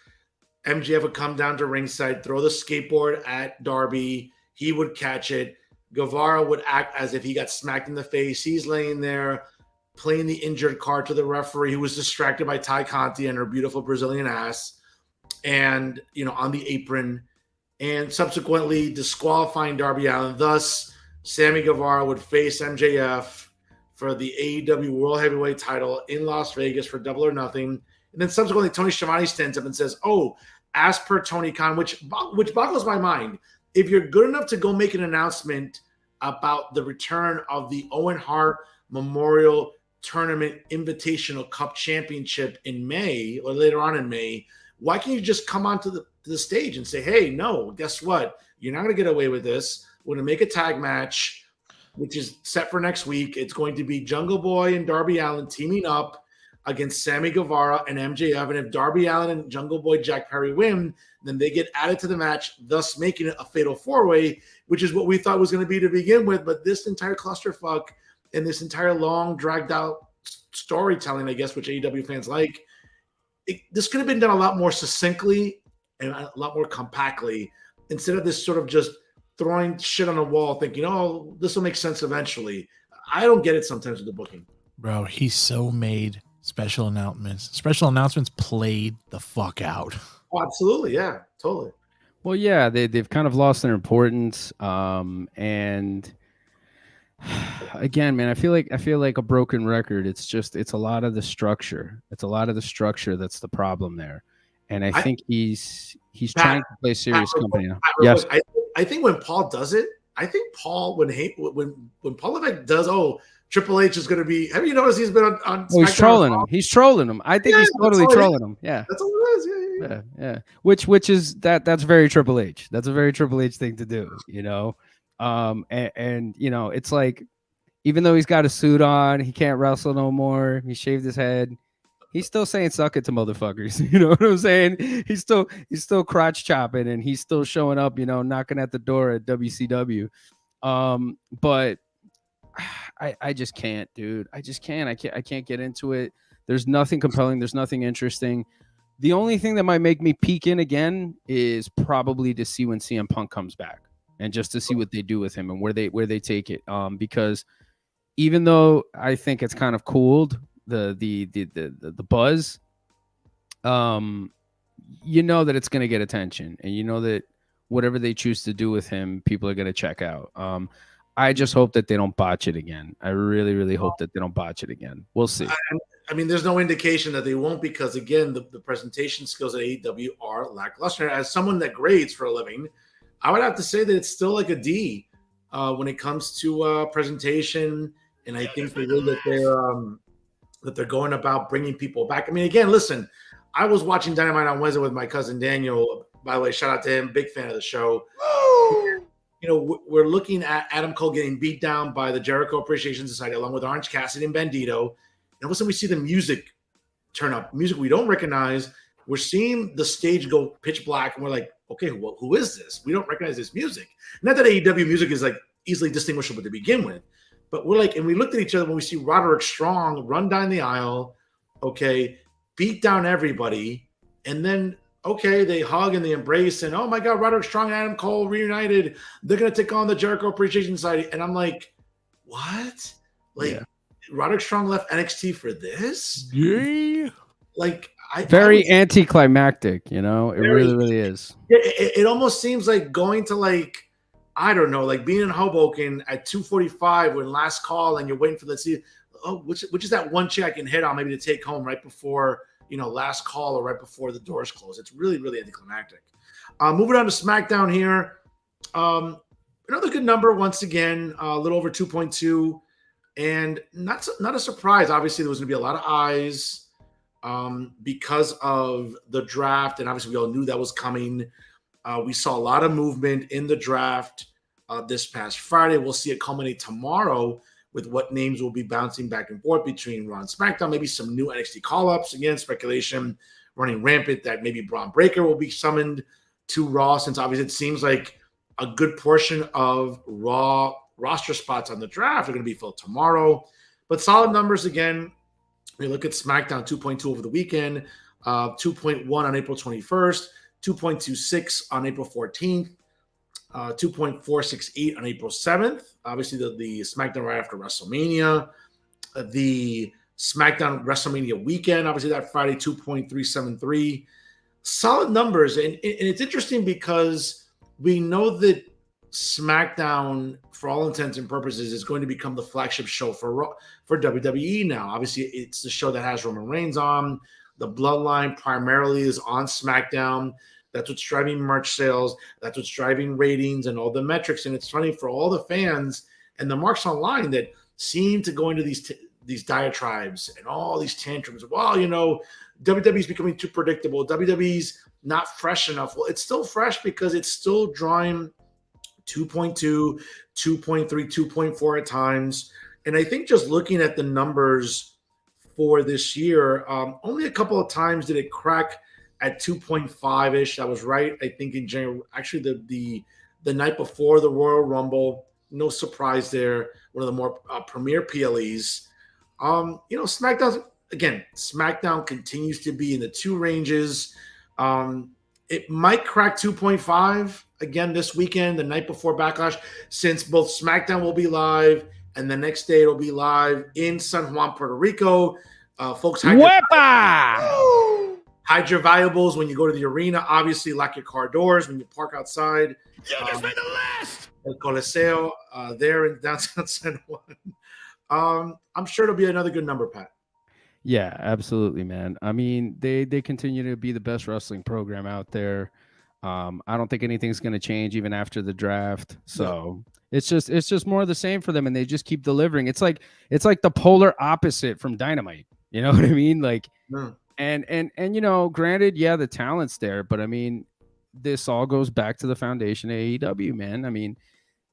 MJF would come down to ringside, throw the skateboard at Darby. He would catch it. Guevara would act as if he got smacked in the face. He's laying there playing the injured card to the referee who was distracted by Ty Conti and her beautiful Brazilian ass and, on the apron, and subsequently disqualifying Darby Allin. Thus, Sammy Guevara would face MJF for the AEW World Heavyweight title in Las Vegas for Double or Nothing. And then subsequently, Tony Schiavone stands up and says, as per Tony Khan, which boggles my mind, if you're good enough to go make an announcement about the return of the Owen Hart Memorial Tournament Invitational Cup Championship in May or later on in May, why can't you just come onto the stage and say, hey, no, guess what? You're not going to get away with this. We're going to make a tag match, which is set for next week. It's going to be Jungle Boy and Darby Allin teaming up against Sammy Guevara and MJF. And if Darby Allin and Jungle Boy Jack Perry win, then they get added to the match, thus making it a fatal 4-way, which is what we thought was going to be to begin with. But this entire clusterfuck and this entire long, dragged-out storytelling, I guess, which AEW fans like, this could have been done a lot more succinctly and a lot more compactly instead of this sort of just throwing shit on the wall thinking, this will make sense eventually. I don't get it sometimes with the booking. Bro, he so made special announcements. Special announcements played the fuck out. Oh, absolutely. Yeah, totally. Well, yeah, they've kind of lost their importance. And Again, man, I feel like a broken record. It's a lot of the structure. It's a lot of the structure that's the problem there. And I think he's Pat, trying to play serious Pat, company now. Pat, Yes. I think when Paul does it, I think Paul when Paul Levesque does, Triple H is going to be. Have you noticed he's been on? Oh, he's trolling him. He's trolling him. I think he's totally trolling him. Yeah. That's all it is. Yeah. Which is that's very Triple H. That's a very Triple H thing to do, you know. And you know, it's like, even though he's got a suit on, he can't wrestle no more. He shaved his head. He's still saying "suck it" to motherfuckers. You know what I'm saying? He's still crotch chopping, and he's still showing up. You know, knocking at the door at WCW. But I just can't, dude. I just can't. I can't get into it. There's nothing compelling. There's nothing interesting. The only thing that might make me peek in again is probably to see when CM Punk comes back, and just to see what they do with him and where they take it. Because even though I think it's kind of cooled the buzz, you know that it's going to get attention, and you know that whatever they choose to do with him, people are going to check out. I just hope that they don't botch it again. I really, really hope that they don't botch it again. We'll see. I mean, there's no indication that they won't, because again, the presentation skills at AEW are lackluster. As someone that grades for a living, I would have to say that it's still like a D when it comes to presentation. And I think the way that they're going about bringing people back. I mean, again, listen, I was watching Dynamite on Wednesday with my cousin Daniel. By the way, shout out to him, big fan of the show. You know, we're looking at Adam Cole getting beat down by the Jericho Appreciation Society, along with Orange Cassidy and Bandito. And all of a sudden, we see the music turn up, music we don't recognize. We're seeing the stage go pitch black, and we're like, okay, well, who is this? We don't recognize this music. Not that AEW music is like easily distinguishable to begin with, but we're like, and we looked at each other when we see Roderick Strong run down the aisle, okay, beat down everybody, and then okay, they hug and they embrace, and oh my God, Roderick Strong and Adam Cole reunited. They're gonna take on the Jericho Appreciation Society, and I'm like, what? Like, Roderick Strong left NXT for this? Yeah. Like, very anticlimactic, you know. It really, really is. It almost seems like going to, like, I don't know, like being in Hoboken at 2:45 when last call, and you're waiting for the season. Oh, which is that one chick I can hit on maybe to take home right before, you know, last call or right before the doors close. It's really, really anticlimactic. Moving on to SmackDown here. Another good number once again, a little over 2.2, and not a surprise. Obviously, there was going to be a lot of eyes because of the draft, and obviously we all knew that was coming. We saw a lot of movement in the draft this past Friday. We'll see it culminate tomorrow with what names will be bouncing back and forth between Raw and SmackDown. Maybe some new NXT call-ups. Again, speculation running rampant that maybe Braun Breaker will be summoned to Raw, since obviously it seems like a good portion of Raw roster spots on the draft are going to be filled tomorrow. But solid numbers again. We look at SmackDown, 2.2 over the weekend, 2.1 on April 21st, 2.26 on April 14th, 2.468 on April 7th. Obviously, the SmackDown right after WrestleMania. The SmackDown WrestleMania weekend, obviously that Friday, 2.373. Solid numbers. And it's interesting because we know that SmackDown, for all intents and purposes, is going to become the flagship show for WWE now. Obviously, it's the show that has Roman Reigns on. The Bloodline primarily is on SmackDown. That's what's driving merch sales. That's what's driving ratings and all the metrics. And it's funny for all the fans and the marks online that seem to go into these diatribes and all these tantrums. Well, you know, WWE's becoming too predictable. WWE's not fresh enough. Well, it's still fresh because it's still drawing 2.2, 2.3, 2.4 at times. And I think just looking at the numbers for this year, only a couple of times did it crack at 2.5-ish. That was right, I think, in January. Actually, the night before the Royal Rumble. No surprise there. One of the more premier PLEs. You know, SmackDown continues to be in the 2 ranges. It might crack 2.5 again this weekend, the night before Backlash, since both SmackDown will be live and the next day it'll be live in San Juan, Puerto Rico. Folks, hide your valuables when you go to the arena. Obviously, lock your car doors when you park outside. You just made the list. El Coliseo there in downtown San Juan. I'm sure it'll be another good number, Pat. Yeah, absolutely, man. I mean, they continue to be the best wrestling program out there. I don't think anything's going to change even after the draft. So it's just more of the same for them, and they just keep delivering. It's like the polar opposite from Dynamite. You know what I mean? Like, and you know, granted, yeah, the talent's there, but I mean, this all goes back to the foundation of AEW, man. I mean,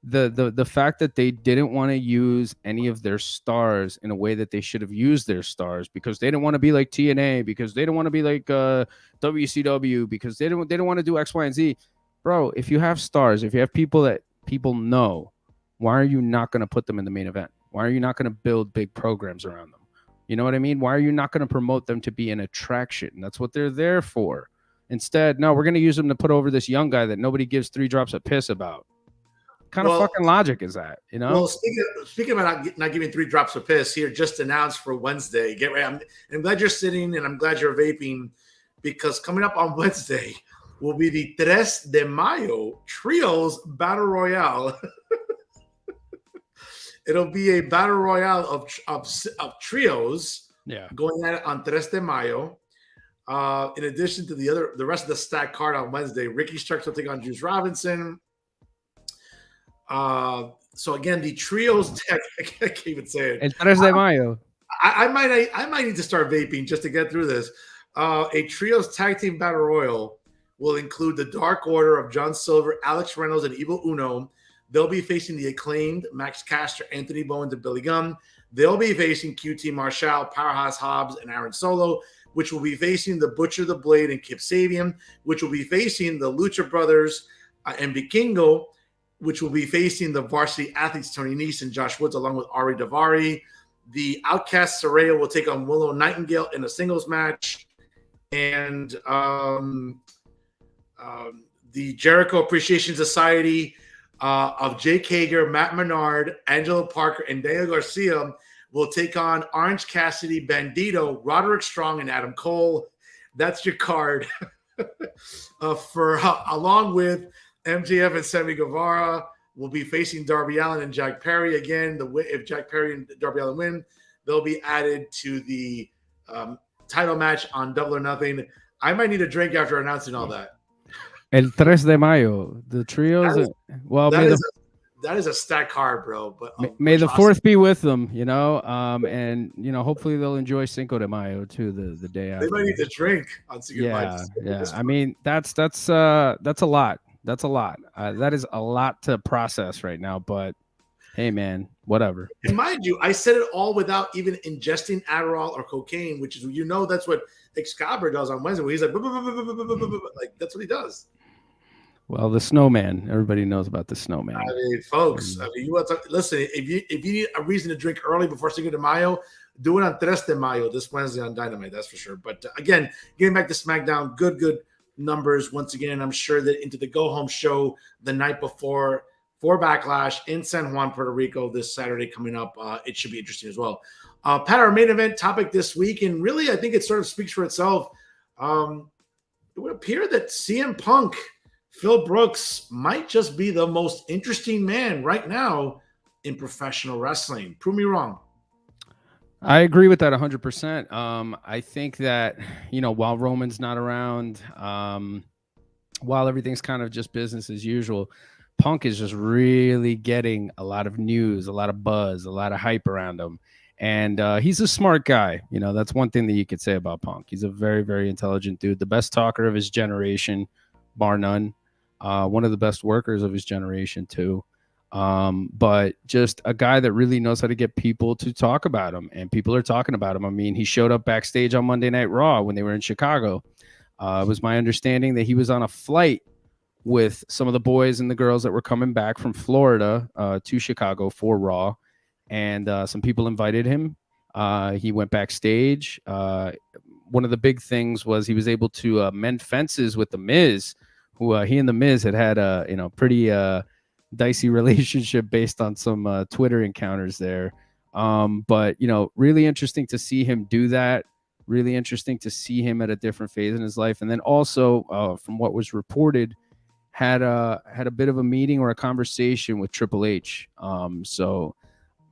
the fact that they didn't want to use any of their stars in a way that they should have used their stars, because they didn't want to be like TNA, because they didn't want to be like WCW, because they didn't want to do X, Y, and Z. Bro, if you have stars, if you have people that people know, why are you not going to put them in the main event? Why are you not going to build big programs around them? You know what I mean? Why are you not going to promote them to be an attraction? That's what they're there for. Instead, no, we're going to use them to put over this young guy that nobody gives 3 drops of piss about. Kind of fucking logic is that, you know? Well, speaking about not giving 3 drops of piss, here just announced for Wednesday. Get ready. I'm glad you're sitting and I'm glad you're vaping, because coming up on Wednesday will be the 3 de Mayo Trios Battle Royale. It'll be a battle royale of trios, going at it on 3 de Mayo. In addition to the rest of the stacked card on Wednesday, Ricky Starks will take on Juice Robinson. So again, the trios. I can't even say it. El 3 de Mayo. I might need to start vaping just to get through this. A trios tag team battle royal will include the Dark Order of John Silver, Alex Reynolds, and Evil Uno. They'll be facing the Acclaimed, Max Caster, Anthony Bowens, and Billy Gunn. They'll be facing QT Marshall, Powerhouse Hobbs, and Aaron Solo, which will be facing the Butcher, the Blade, and Kip Sabian, which will be facing the Lucha Brothers and Vikingo, which will be facing the Varsity Athletes, Tony Nese and Josh Woods, along with Ari Daivari. The Outcast Saraya will take on Willow Nightingale in a singles match. And the Jericho Appreciation Society of Jake Hager, Matt Menard, Angelo Parker, and Daniel Garcia will take on Orange Cassidy, Bandito, Roderick Strong, and Adam Cole. That's your card. Along with MJF and Sammy Guevara will be facing Darby Allin and Jack Perry. Again, if Jack Perry and Darby Allin win, they'll be added to the title match on Double or Nothing. I might need a drink after announcing all that. El 3 de Mayo, the trios. That is a stack card, bro. But may the 4th be with them, you know, and you know, hopefully they'll enjoy Cinco de Mayo too, the day after. They might need to drink on Cinco de Mayo. Yeah. I mean, that's a lot. That's a lot. That is a lot to process right now. But hey, man, whatever. And mind you, I said it all without even ingesting Adderall or cocaine, which is, you know, that's what Excalibur does on Wednesday. Where he's like that's what he does. Well, the snowman. Everybody knows about the snowman. I mean, folks. I mean, you want to listen? If you need a reason to drink early before Cinco de Mayo, do it on 3 de Mayo this Wednesday on Dynamite. That's for sure. But again, getting back to SmackDown, good numbers once again. I'm sure that into the go home show the night before for Backlash in San Juan, Puerto Rico this Saturday coming up. It should be interesting as well. Pat, our main event topic this week, and really I think it sort of speaks for itself. It would appear that CM Punk, Phil Brooks, might just be the most interesting man right now in professional wrestling. Prove me wrong. I agree with that 100%. I think that, you know, while Roman's not around, while everything's kind of just business as usual, Punk is just really getting a lot of news, a lot of buzz, a lot of hype around him. And he's a smart guy. You know, that's one thing that you could say about Punk. He's a very, very intelligent dude, the best talker of his generation, bar none. One of the best workers of his generation, too. But just a guy that really knows how to get people to talk about him, and people are talking about him. I mean, he showed up backstage on Monday Night Raw when they were in Chicago. It was my understanding that he was on a flight with some of the boys and the girls that were coming back from Florida to Chicago for Raw, and some people invited him. He went backstage. One of the big things was he was able to mend fences with The Miz, who he and The Miz had a pretty dicey relationship based on some Twitter encounters there. But, you know, really interesting to see him do that. Really interesting to see him at a different phase in his life. And then also, from what was reported, had a bit of a meeting or a conversation with Triple H. So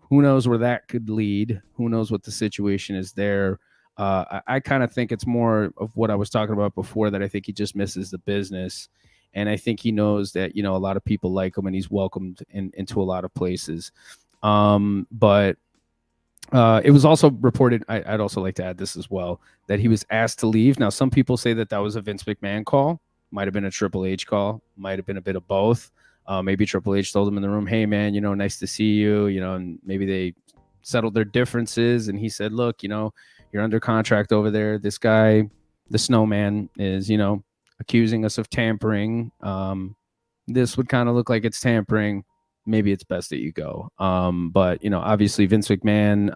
who knows where that could lead? Who knows what the situation is there? I kind of think it's more of what I was talking about before, that I think he just misses the business. And I think he knows that, a lot of people like him and he's welcomed into a lot of places. But it was also reported, I'd also like to add this as well, that he was asked to leave. Now, some people say that was a Vince McMahon call, might have been a Triple H call, might have been a bit of both. Maybe Triple H told him in the room, hey, man, nice to see you, and maybe they settled their differences. And he said, look, you're under contract over there. This guy, the Snowman, is, accusing us of tampering. This would kind of look like it's tampering. Maybe it's best that you go. But, obviously Vince McMahon,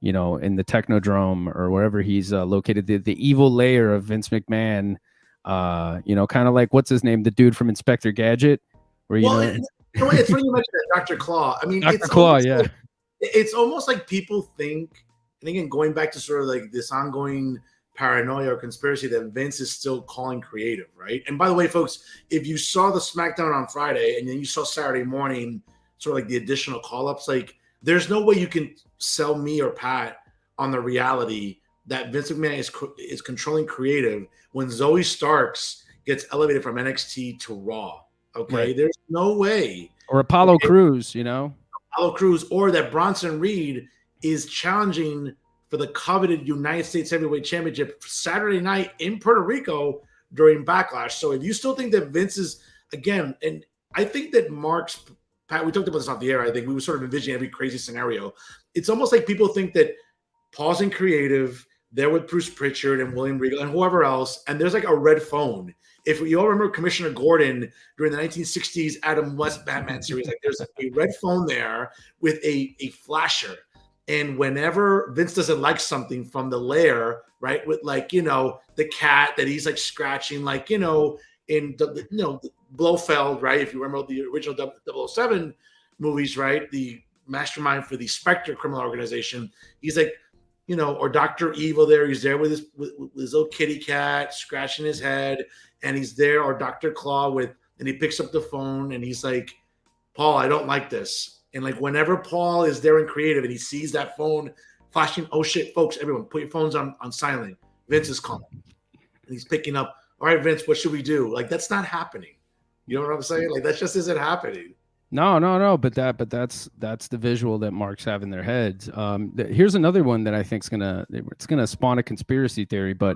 in the Technodrome or wherever he's located, the evil layer of Vince McMahon, kind of like, what's his name? The dude from Inspector Gadget. Where, it's funny you mentioned that, Dr. Claw. I mean, Dr. Claw, yeah. Like, it's almost like people think, and again, going back to sort of like this ongoing paranoia or conspiracy that Vince is still calling creative, right? And by the way, folks, if you saw the SmackDown on Friday and then you saw Saturday morning, sort of like the additional call-ups, like there's no way you can sell me or Pat on the reality that Vince McMahon is controlling creative when Zoe Starks gets elevated from NXT to Raw. Okay, right. There's no way. Or Apollo Crews, Apollo Crews, or that Bronson Reed is challenging for the coveted United States Heavyweight Championship Saturday night in Puerto Rico during Backlash. So if you still think that Vince is, again, and I think that Pat, we talked about this off the air, I think we were sort of envisioning every crazy scenario. It's almost like people think that Paul's in creative, they're with Bruce Pritchard and William Regal and whoever else, and there's like a red phone. If you all remember Commissioner Gordon during the 1960s Adam West Batman series, like there's a red phone there with a flasher. And whenever Vince doesn't like something from the lair, right, with like, the cat that he's like scratching, like, in Blofeld, right? If you remember the original 007 movies, right? The mastermind for the Spectre criminal organization. He's like, or Dr. Evil there. He's there with his little kitty cat scratching his head. And he's there, or Dr. Claw and he picks up the phone and he's like, Paul, I don't like this. And like whenever Paul is there in creative and he sees that phone flashing, oh shit, folks, everyone, put your phones on silent. Vince is calling. And he's picking up, all right, Vince, what should we do? Like, that's not happening. You know what I'm saying? Like, that just isn't happening. No. But that's the visual that Marks have in their heads. Here's another one that I think it's gonna spawn a conspiracy theory, but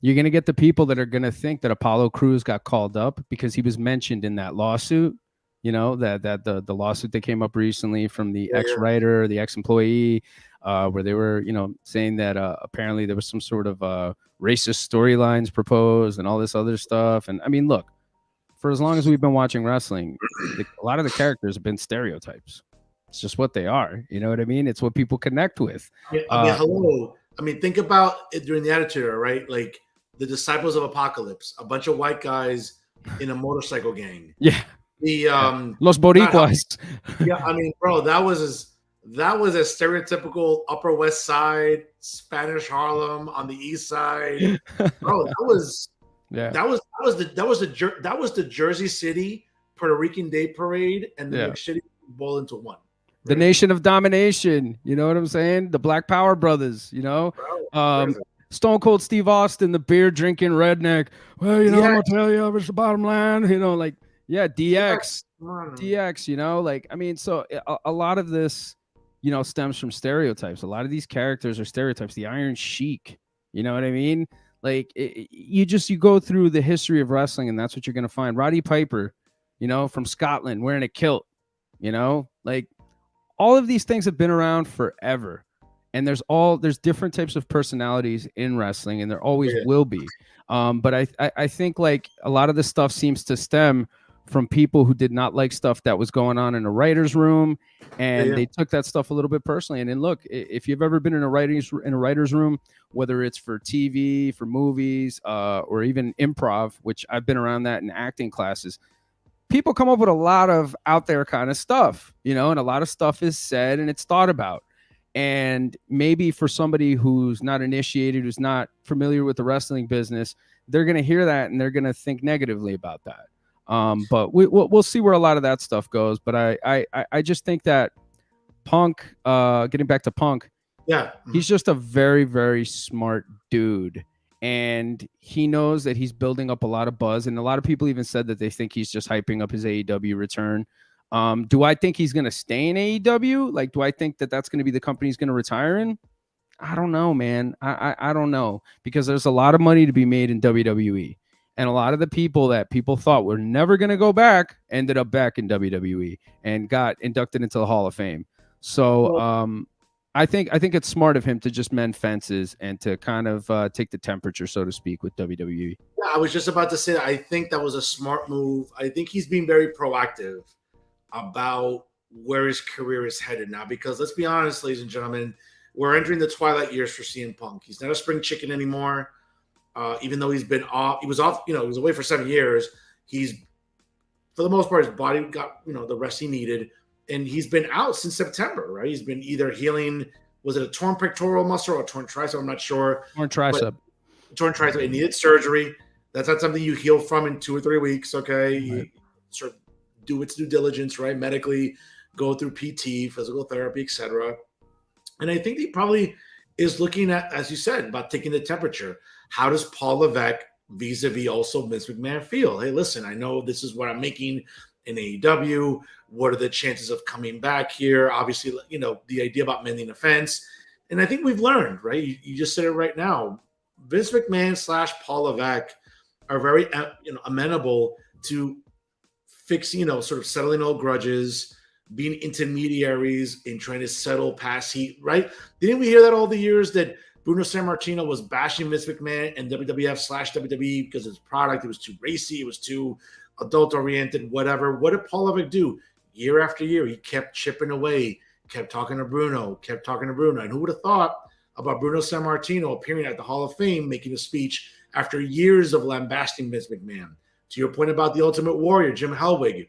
you're gonna get the people that are gonna think that Apollo Crews got called up because he was mentioned in that lawsuit. That the lawsuit that came up recently from the ex-writer, the ex-employee, where they were, saying that apparently there was some sort of racist storylines proposed and all this other stuff. And I mean, look, for as long as we've been watching wrestling, a lot of the characters have been stereotypes. It's just what they are. You know what I mean? It's what people connect with. Hello. I mean, think about it during the Attitude Era, right? Like the Disciples of Apocalypse, a bunch of white guys in a motorcycle gang. Yeah. Los Boricuas. Yeah, I mean, bro, that was a stereotypical Upper West Side, Spanish Harlem on the East Side. Bro, that was the Jersey City Puerto Rican Day Parade and the New York City Bowl into one. Right? The Nation of Domination. You know what I'm saying? The Black Power Brothers. Stone Cold Steve Austin, the beer drinking redneck. Well, I'm gonna tell you, it's the bottom line. DX, I mean, so a lot of this, stems from stereotypes. A lot of these characters are stereotypes. The Iron Sheik, you know what I mean? Like you go through the history of wrestling and that's what you're going to find. Roddy Piper, from Scotland wearing a kilt, like all of these things have been around forever. And there's different types of personalities in wrestling and there always will be. But I think like a lot of this stuff seems to stem from people who did not like stuff that was going on in a writer's room, and they took that stuff a little bit personally. And then look, if you've ever been in a writer's room, whether it's for TV, for movies, or even improv, which I've been around that in acting classes, people come up with a lot of out there kind of stuff, and a lot of stuff is said and it's thought about. And maybe for somebody who's not initiated, who's not familiar with the wrestling business, they're going to hear that and they're going to think negatively about that. But we'll see where a lot of that stuff goes. But I just think that Punk, getting back to Punk, Yeah. he's just a very, very smart dude. And he knows that he's building up a lot of buzz. And a lot of people even said that they think he's just hyping up his AEW return. Do I think he's going to stay in AEW? Like, do I think that that's going to be the company he's going to retire in? I don't know, man. I don't know, because there's a lot of money to be made in WWE. And a lot of the people that people thought were never going to go back ended up back in WWE and got inducted into the Hall of Fame. So I think it's smart of him to just mend fences and to kind of take the temperature, so to speak, with WWE. Yeah, I was just about to say that. I think that was a smart move. I think he's being very proactive about where his career is headed now, because let's be honest, ladies and gentlemen, we're entering the twilight years for CM Punk. He's not a spring chicken anymore. Even though he's been off, he was away for 7 years. He's, for the most part, his body got, the rest he needed. And he's been out since September, right? He's been either healing, was it a torn pectoral muscle or a torn tricep? I'm not sure. Torn tricep. Torn tricep. It needed surgery. That's not something you heal from in 2 or 3 weeks, okay? Right. You sort of do its due diligence, right? Medically, go through PT, physical therapy, etc. And I think he probably is looking at, as you said, about taking the temperature. How does Paul Levesque vis-a-vis also Vince McMahon feel? Hey, listen, I know this is what I'm making in AEW. What are the chances of coming back here? Obviously, the idea about mending a fence. And I think we've learned, right? You just said it right now. Vince McMahon / Paul Levesque are very, amenable to fixing, sort of settling old grudges, being intermediaries in trying to settle past heat, right? Didn't we hear that all the years that Bruno Sammartino was bashing Vince McMahon and WWF / WWE because his product, it was too racy, it was too adult-oriented, whatever. What did Paul Levesque do? Year after year, he kept chipping away, kept talking to Bruno. And who would have thought about Bruno Sammartino appearing at the Hall of Fame, making a speech after years of lambasting Vince McMahon? To your point about the Ultimate Warrior, Jim Hellwig,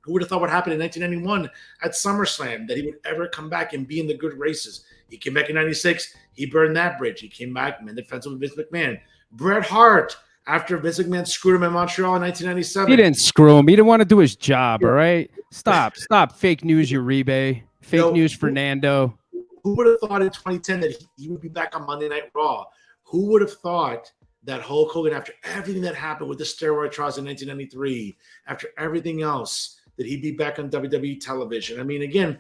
who would have thought what happened in 1991 at SummerSlam, that he would ever come back and be in the good races? He came back in 96. He burned that bridge. He came back, mended fences with Vince McMahon. Bret Hart, after Vince McMahon screwed him in Montreal in 1997. He didn't screw him. He didn't want to do his job, all right? Stop. Fake news, Uribe. Fake news, Fernando. Who would have thought in 2010 that he would be back on Monday Night Raw? Who would have thought that Hulk Hogan, after everything that happened with the steroid trials in 1993, after everything else, that he'd be back on WWE television? I mean, again,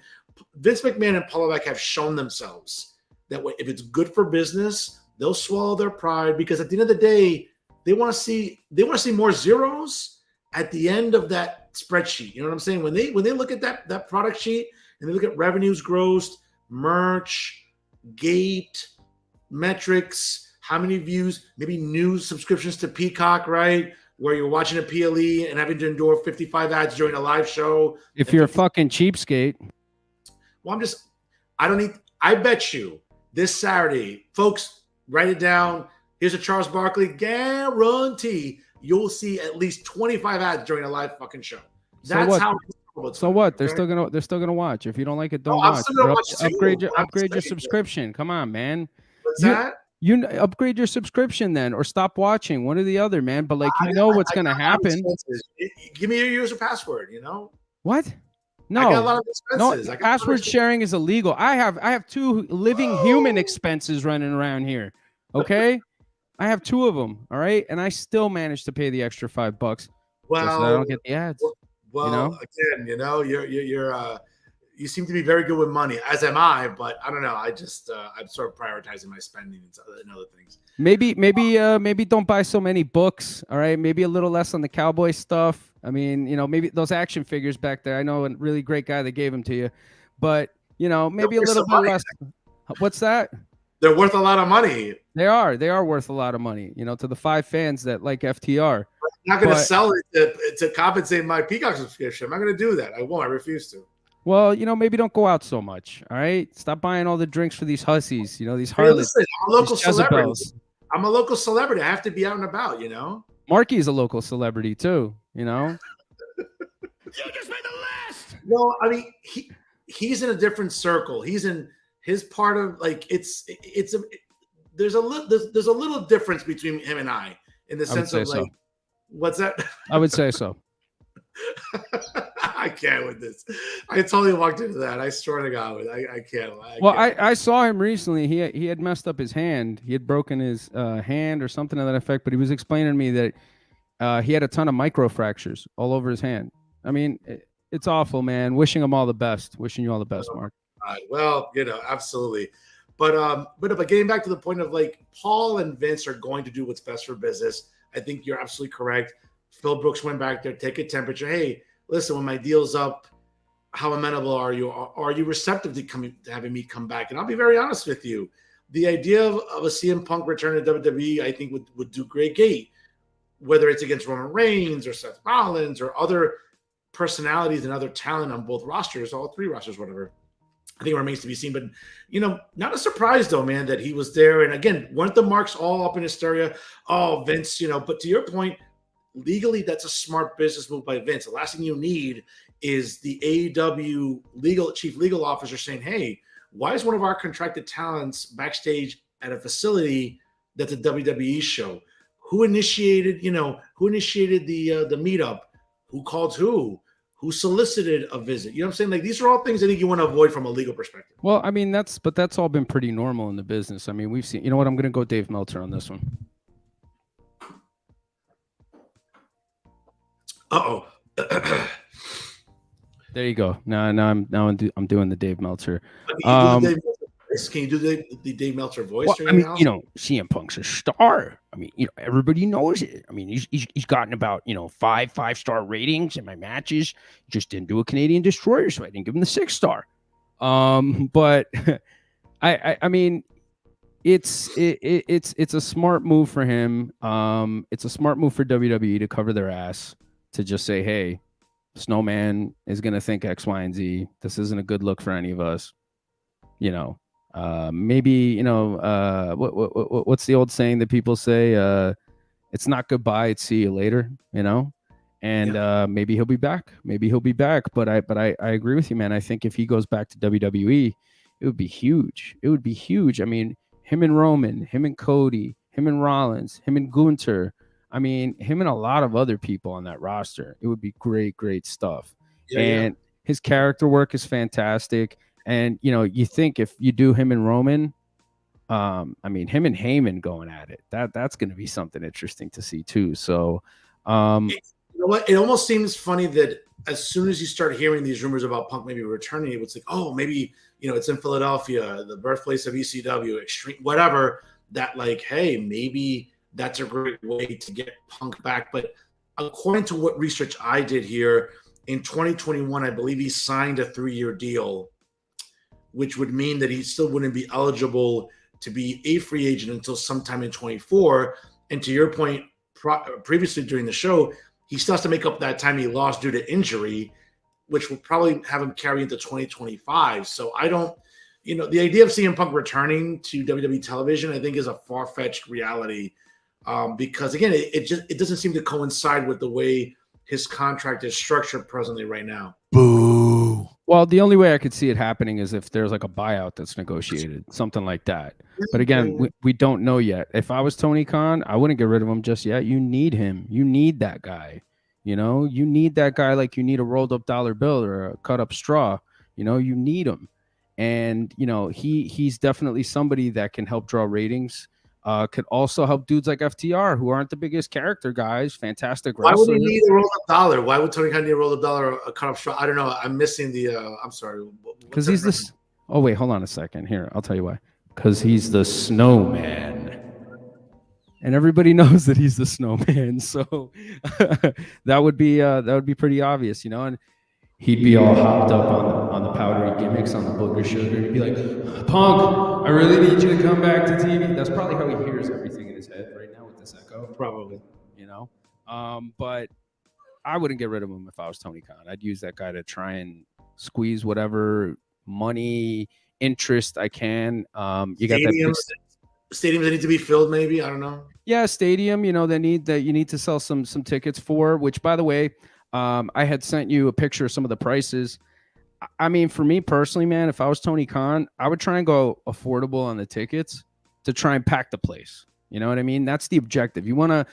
Vince McMahon and Paul Levesque have shown themselves that if it's good for business, they'll swallow their pride, because at the end of the day, they want to see more zeros at the end of that spreadsheet. You know what I'm saying? When they look at that product sheet and they look at revenues grossed, merch, gate, metrics, how many views, maybe new subscriptions to Peacock, right? Where you're watching a PLE and having to endure 55 ads during a live show. If you're a fucking cheapskate. Well, I bet you this Saturday, folks, write it down. Here's a Charles Barkley guarantee. You'll see at least 25 ads during a live fucking show. That's how. So what? They're still gonna watch. If you don't like it, don't watch. Upgrade your subscription. Come on, man. What's that? You upgrade your subscription then, or stop watching. One or the other, man. But what's gonna happen. Give me your user password. What? No, I got a lot of expenses. No, password sharing is illegal. I have 2 living human expenses running around here. Okay, I have 2 of them. All right, and I still managed to pay the extra $5. Well, so I don't get the ads. Well, again, you seem to be very good with money, as am I. But I don't know. I'm sort of prioritizing my spending and other things. Maybe don't buy so many books. All right, maybe a little less on the cowboy stuff. I mean, maybe those action figures back there. I know a really great guy that gave them to you, but maybe a little bit less. What's that? They're worth a lot of money. They are worth a lot of money. To the 5 fans that like FTR. I'm not going to sell it to compensate my Peacock subscription. I'm not going to do that. I won't. I refuse to. Well, maybe don't go out so much. All right, stop buying all the drinks for these hussies. These harlots. Listen, I'm a local celebrity. I'm a local celebrity. I have to be out and about. Marky's a local celebrity too. You just made the list. Well, I mean, he's in a different circle. He's in his part of there's a little difference between him and I in the sense of what's that? I would say so. I can't with this. I totally walked into that. I swear to God, I can't. Well, can't. I saw him recently. He had messed up his hand. He had broken his hand or something to that effect. But he was explaining to me that he had a ton of micro fractures all over his hand. I mean, it's awful, man. Wishing him all the best. Wishing you all the best, Mark. Well, absolutely. But getting back to the point of like Paul and Vince are going to do what's best for business. I think you're absolutely correct. Phil Brooks went back there, take a temperature. Hey, listen, when my deal's up, how amenable are you? Are you receptive to having me come back? And I'll be very honest with you. The idea of a CM Punk return to WWE, I think would do great gate, whether it's against Roman Reigns or Seth Rollins or other personalities and other talent on both rosters, all three rosters, whatever. I think it remains to be seen. But, not a surprise, though, man, that he was there. And again, weren't the marks all up in hysteria? Oh, Vince, but to your point, legally, that's a smart business move by Vince. The last thing you need is the AEW chief legal officer saying, hey, why is one of our contracted talents backstage at a facility that's a WWE show? Who initiated the meetup? Who called who? Who solicited a visit? You know what I'm saying? Like, these are all things I think you want to avoid from a legal perspective. Well, I mean, that's all been pretty normal in the business. I mean, we've seen, I'm going to go Dave Meltzer on this one. Uh-oh. There you go. Now I'm doing the Dave Meltzer. Can you do the Dave Meltzer voice? Well, I mean, CM Punk's a star. I mean, everybody knows it. I mean, he's gotten about 5-star ratings in my matches. Just didn't do a Canadian Destroyer, so I didn't give him the 6-star. But I mean, it's a smart move for him. It's a smart move for WWE to cover their ass, to just say, hey, Snowman is gonna think X, Y, and Z. This isn't a good look for any of us. Maybe what's the old saying that people say? It's not goodbye, it's see you later. And maybe he'll be back. But I agree with you, man. I think if he goes back to WWE, it would be huge. I mean, him and Roman, him and Cody, him and Rollins, him and Gunther. I mean, him and a lot of other people on that roster. It would be great stuff. His character work is fantastic. And, you think if you do him and Roman, I mean, him and Heyman going at it, that's going to be something interesting to see too. So, you know what? It almost seems funny that as soon as you start hearing these rumors about Punk maybe returning, it's like, oh, maybe, it's in Philadelphia, the birthplace of ECW, extreme, whatever, that like, hey, maybe that's a great way to get Punk back. But according to what research I did here, in 2021, I believe he signed a 3-year deal, which would mean that he still wouldn't be eligible to be a free agent until sometime in 24. And to your point, previously during the show, he still has to make up that time he lost due to injury, which will probably have him carry into 2025. So I don't, the idea of CM Punk returning to WWE television, I think, is a far-fetched reality. Because again, it doesn't seem to coincide with the way his contract is structured presently right now. Boo. Well, the only way I could see it happening is if there's like a buyout that's negotiated, something like that. But again, we don't know yet. If I was Tony Khan, I wouldn't get rid of him just yet. You need him. You need that guy. You need that guy like you need a rolled up dollar bill or a cut up straw. You need him. And, he's definitely somebody that can help draw ratings. Could also help dudes like FTR, who aren't the biggest character guys, fantastic wrestlers. Why would he need a roll-up dollar? Why would Tony Khan need a roll-up dollar or a cut-up straw? I don't know. I'm missing the I'm sorry. Because he's this. Oh, wait, hold on a second. Here, I'll tell you why. Because he's the Snowman. And everybody knows that he's the Snowman. So that would be pretty obvious, And he'd be all hopped up on the powdery gimmicks, on the booger sugar, and he'd be like, Punk, I really need you to come back to TV. That's probably how he hears everything in his head right now with this echo. Probably. But I wouldn't get rid of him if I was Tony Khan. I'd use that guy to try and squeeze whatever money, interest I can. You got that stadiums that need to be filled, maybe. I don't know. Yeah, stadium, you need to sell some tickets for, which, by the way, I had sent you a picture of some of the prices. I mean, for me personally, man, if I was Tony Khan, I would try and go affordable on the tickets to try and pack the place. You know what I mean? That's the objective. You want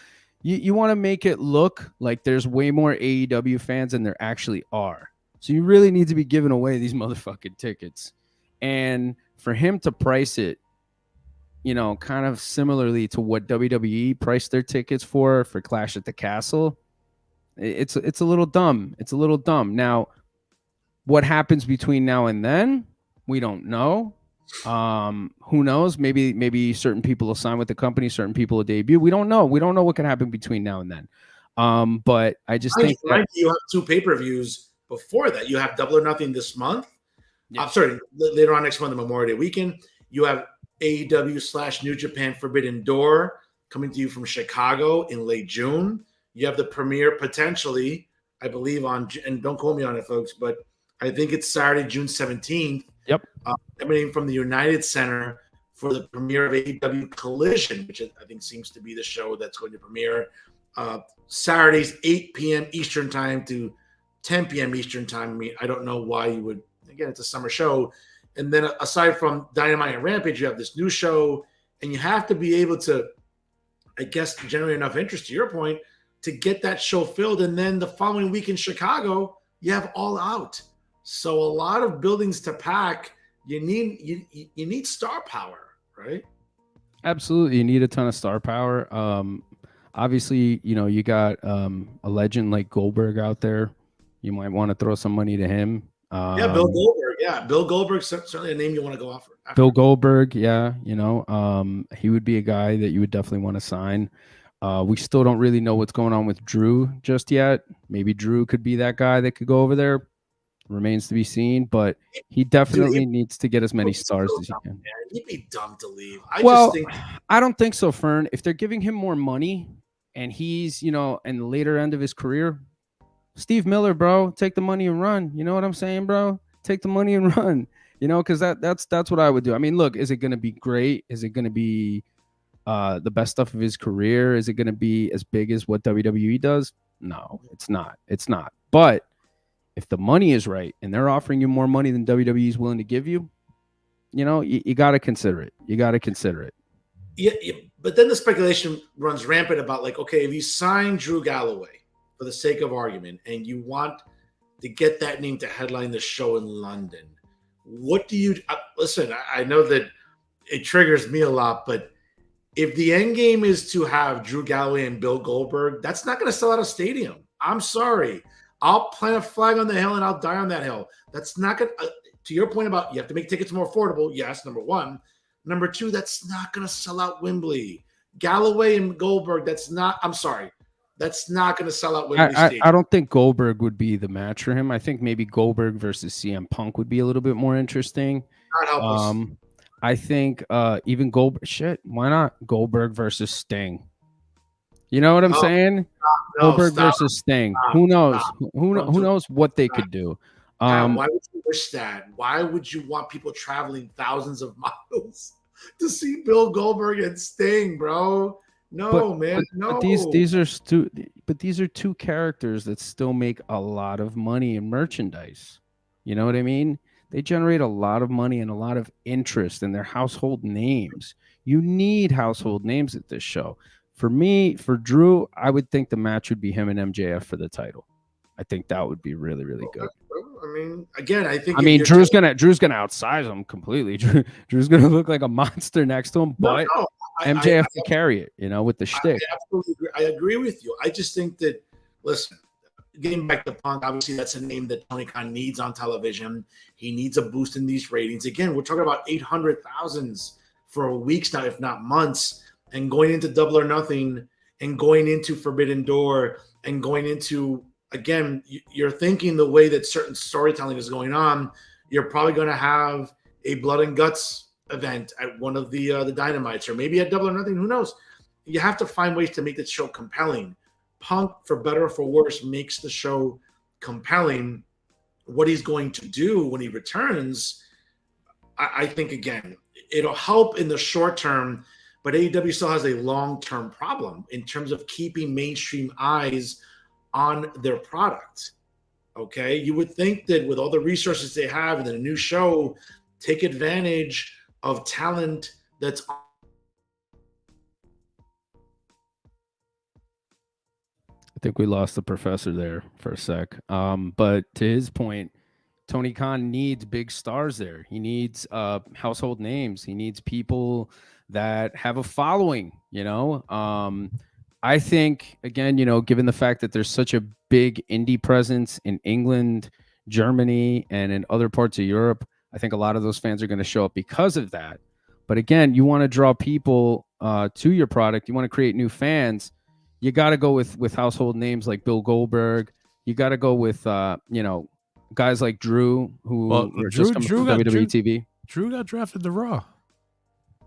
You want to make it look like there's way more AEW fans than there actually are. So you really need to be giving away these motherfucking tickets. And for him to price it, kind of similarly to what WWE priced their tickets for Clash at the Castle, it's a little dumb. It's a little dumb. Now, what happens between now and then, we don't know. Who knows? Maybe certain people will sign with the company, certain people will debut. We don't know. We don't know what can happen between now and then. But I just think that you have 2 pay-per-views before that. You have Double or Nothing this month. Yeah. I'm sorry, later on next month, the Memorial Day weekend. You have AEW / New Japan Forbidden Door coming to you from Chicago in late June. You have the premiere potentially, I believe, and don't quote me on it, folks, but I think it's Saturday, June 17th. Yep. Emanating from the United Center for the premiere of AEW Collision, which I think seems to be the show that's going to premiere Saturdays, 8 p.m. Eastern time to 10 p.m. Eastern time. I mean, I don't know why you would. Again, it's a summer show. And then aside from Dynamite and Rampage, you have this new show, and you have to be able to, I guess, generate enough interest, to your point, to get that show filled. And then the following week in Chicago, you have All Out. So a lot of buildings to pack. You need star power, right? absolutely you need a ton of star power. Obviously, you got a legend like Goldberg out there. You might want to throw some money to him. Yeah, Bill Goldberg. Yeah, Bill Goldberg's certainly a name you want to go after. Bill Goldberg, yeah, he would be a guy that you would definitely want to sign. We still don't really know what's going on with Drew just yet. Maybe Drew could be that guy that could go over there. Remains to be seen, but he definitely needs to get as many stars as he can. Man. He'd be dumb to leave. I don't think so, Fern. If they're giving him more money and he's, in the later end of his career, Steve Miller, bro, take the money and run. You know what I'm saying, bro? Take the money and run. Because that's what I would do. I mean, look, is it going to be great? Is it going to be the best stuff of his career? Is it going to be as big as what WWE does? No, it's not. It's not. But if the money is right and they're offering you more money than WWE is willing to give you, you got to consider it. You got to consider it. Yeah, but then the speculation runs rampant about like, okay, if you sign Drew Galloway for the sake of argument and you want to get that name to headline the show in London, what do you listen? I know that it triggers me a lot, but if the end game is to have Drew Galloway and Bill Goldberg, that's not going to sell out a stadium. I'm sorry. I'll plant a flag on the hill and I'll die on that hill. That's not going to your point about you have to make tickets more affordable. Yes, number one. Number two, that's not going to sell out Wembley. Galloway and Goldberg, that's not going to sell out Wembley Stadium. I don't think Goldberg would be the match for him. I think maybe Goldberg versus CM Punk would be a little bit more interesting. Not help us. I think even Goldberg, why not Goldberg versus Sting? You know what I'm saying? Goldberg versus Sting. Who knows? Who knows what they could do? Why would you wish that? Why would you want people traveling thousands of miles to see Bill Goldberg and Sting, bro? No, man. But these are two characters that still make a lot of money in merchandise. You know what I mean? They generate a lot of money and a lot of interest in their household names. You need household names at this show. For me, for Drew, I would think the match would be him and MJF for the title. I think that would be really, really good. I mean, again, I think. Drew's gonna outsize him completely. Drew's gonna look like a monster next to him, but MJF can carry it, with the shtick. I agree with you. I just think that, listen, getting back to Punk, obviously that's a name that Tony Khan needs on television. He needs a boost in these ratings. Again, we're talking about 800,000 for weeks now, if not months, and going into Double or Nothing and going into Forbidden Door and going into, again, you're thinking the way that certain storytelling is going on, you're probably going to have a Blood and Guts event at one of the Dynamites, or maybe at Double or Nothing. Who knows? You have to find ways to make the show compelling. Punk, for better or for worse, makes the show compelling. What he's going to do when he returns, I think, again, it'll help in the short term, but AEW still has a long-term problem in terms of keeping mainstream eyes on their product. Okay, you would think that with all the resources they have and a new show, take advantage of talent that's think we lost the professor there for a sec. But to his point, Tony Khan needs big stars there. He needs household names. He needs people that have a following, I think, again, given the fact that there's such a big indie presence in England, Germany, and in other parts of Europe, I think a lot of those fans are going to show up because of that. But again, you want to draw people to your product. You want to create new fans. You got to go with household names like Bill Goldberg. You got to go with, guys like Drew, who were just coming from WWE TV. Drew got drafted to Raw.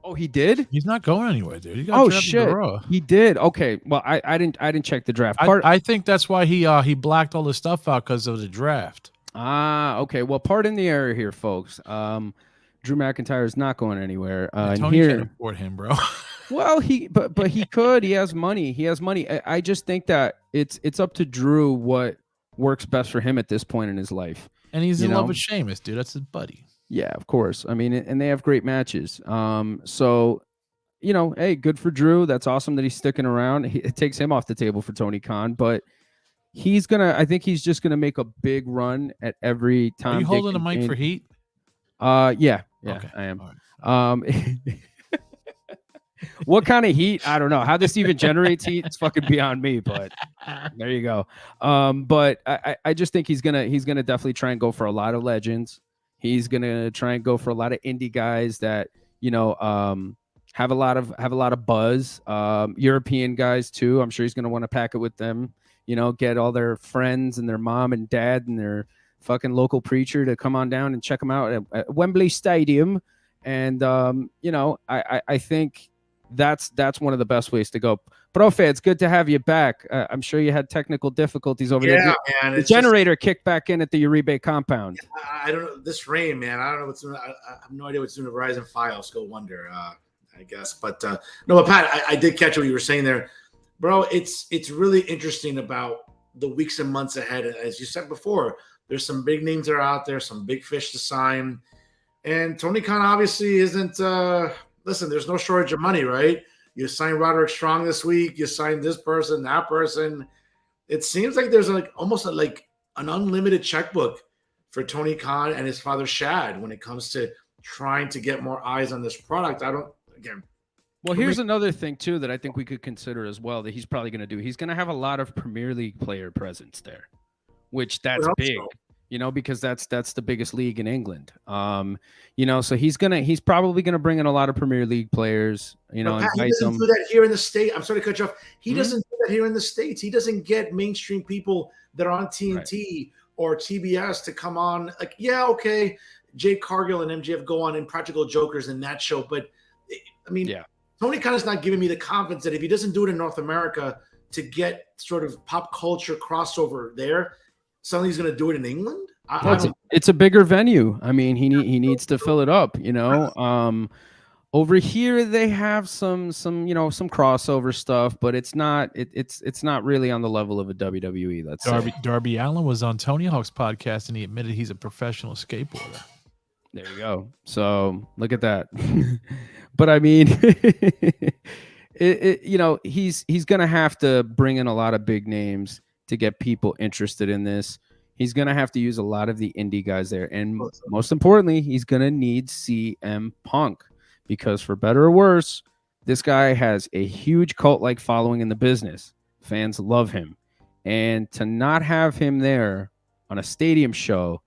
Oh, he did? He's not going anywhere, dude. He got drafted to Raw. He did. Okay. Well, I didn't check the draft part. I think that's why he blacked all the stuff out because of the draft. Okay. Well, pardon the error here, folks. Drew McIntyre is not going anywhere. Tony can't afford him, bro. Well, but he could. He has money. I just think that it's up to Drew what works best for him at this point in his life. And he's in love with Sheamus, dude. That's his buddy. Yeah, of course. I mean, and they have great matches. So, hey, good for Drew. That's awesome that he's sticking around. It takes him off the table for Tony Khan, but I think he's just gonna make a big run at every time. Are you holding the mic for Heat? Yeah, okay. I am. Right. What kind of heat? I don't know. How this even generates heat? It's fucking beyond me. But there you go. But I just think he's gonna definitely try and go for a lot of legends. He's gonna try and go for a lot of indie guys that have a lot of buzz. European guys too. I'm sure he's gonna want to pack it with them. Get all their friends and their mom and dad and their fucking local preacher to come on down and check him out at Wembley Stadium. And I think that's one of the best ways to go. Profe, it's good to have you back. I'm sure you had technical difficulties over there. Man, the generator kicked back in at the Uribe compound. I don't know this rain, man. I don't know what's doing. I have no idea what's doing to Verizon Fios. Go wonder, I guess. But no, but Pat, I did catch what you were saying there, bro. It's really interesting about the weeks and months ahead. As you said before, there's some big names that are out there, some big fish to sign, and Tony Khan obviously isn't. Listen, there's no shortage of money, right? You signed Roderick Strong this week. You signed this person, that person. It seems like there's almost like an unlimited checkbook for Tony Khan and his father Shad when it comes to trying to get more eyes on this product. Well, here's another thing too that I think we could consider as well that he's probably going to do. He's going to have a lot of Premier League player presence there, which that's big. So. Because that's the biggest league in England. So he's probably gonna bring in a lot of Premier League players. He doesn't do that here in the States. I'm sorry to cut you off. He doesn't do that here in the States. He doesn't get mainstream people that are on TNT or TBS to come on. Like, yeah, okay, Jade Cargill and MJF go on Impractical Jokers in that show, but I mean, Tony Khan is not giving me the confidence that if he doesn't do it in North America to get sort of pop culture crossover there, suddenly he's going to do it in England. It's a bigger venue. I mean, he needs to fill it up. Over here they have some crossover stuff, but it's not really on the level of a WWE. That's Darby Allin was on Tony Hawk's podcast and he admitted he's a professional skateboarder. There you go. So look at that. But I mean, he's going to have to bring in a lot of big names to get people interested in this. He's going to have to use a lot of the indie guys there. And most importantly, he's going to need CM Punk because for better or worse, this guy has a huge cult-like following in the business. Fans love him. And to not have him there on a stadium show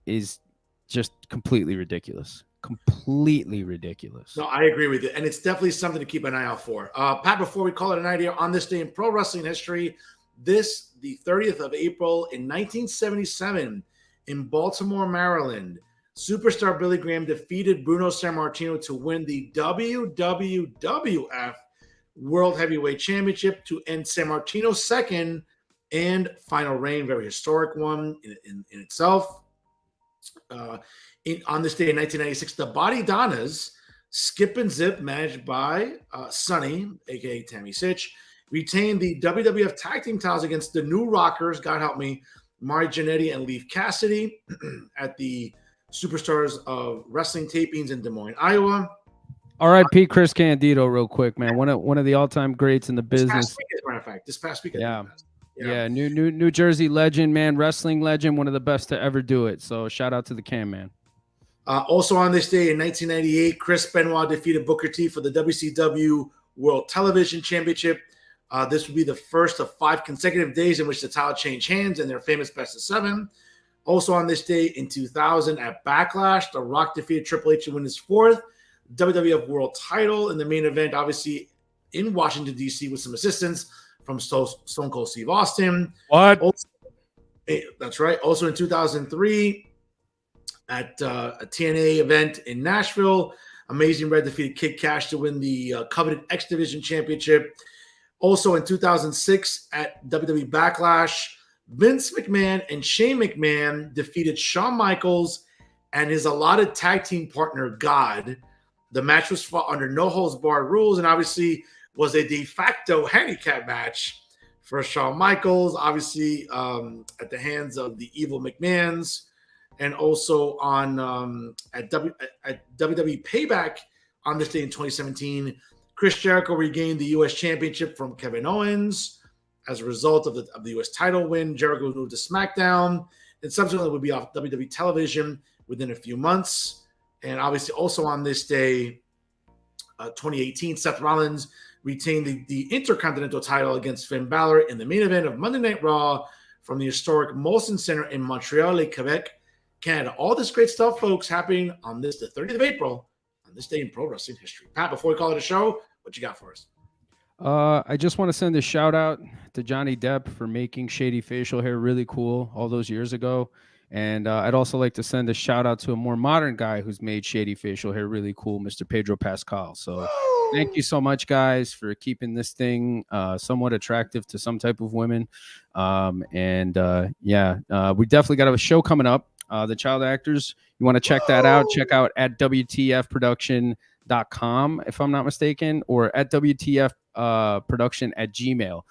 is just completely ridiculous. Completely ridiculous. No, I agree with you. And it's definitely something to keep an eye out for. Pat, before we call it a night here, on this day in pro wrestling history, the 30th of April in 1977 in Baltimore, Maryland, superstar Billy Graham defeated Bruno Sammartino to win the WWF World Heavyweight Championship to end Sammartino's second and final reign. Very historic one in itself. On this day in 1996, the Body Donnas, Skip and Zip, managed by Sonny, a.k.a. Tammy Sitch, retained the WWF Tag Team titles against the New Rockers, God help me, Mari Jannetty and Leif Cassidy at the Superstars of Wrestling tapings in Des Moines, Iowa. R.I.P. Chris Candido, real quick, man. One of the all-time greats in the business. This past week, as a matter of fact. This past week. Yeah. Yeah, New Jersey legend, man, wrestling legend, one of the best to ever do it. So shout out to the Cam man. Also on this day in 1998, Chris Benoit defeated Booker T for the WCW World Television Championship. This would be the first of 5 consecutive days in which the title changed hands in their famous best of 7. Also on this day in 2000 at Backlash, The Rock defeated Triple H to win his 4th WWF World title in the main event, obviously in Washington, D.C. with some assistance from Stone Cold Steve Austin. What? Also, that's right. Also in 2003 at a TNA event in Nashville, Amazing Red defeated Kid Cash to win the coveted X Division Championship. Also in 2006 at WWE Backlash, Vince McMahon and Shane McMahon defeated Shawn Michaels and his allotted tag team partner, God. The match was fought under no-holds-barred rules and obviously was a de facto handicap match for Shawn Michaels, obviously at the hands of the evil McMahons. And also on at WWE Payback on this day in 2017, Chris Jericho regained the U.S. Championship from Kevin Owens. As a result of the U.S. title win, Jericho was moved to SmackDown and subsequently would be off WWE television within a few months. And obviously also on this day, 2018, Seth Rollins retained the Intercontinental title against Finn Balor in the main event of Monday Night Raw from the historic Molson Center in Montreal, Quebec, Canada. All this great stuff, folks, happening on the 30th of April, on this day in pro wrestling history. Pat, before we call it a show, what you got for us? I just want to send a shout out to Johnny Depp for making shady facial hair really cool all those years ago. And I'd also like to send a shout out to a more modern guy who's made shady facial hair really cool, Mr. Pedro Pascal. So thank you so much, guys, for keeping this thing somewhat attractive to some type of women. We definitely got a show coming up. The Child Actors, you want to check that out. Check out at WTFproduction.com, if I'm not mistaken, or at WTF production at Gmail.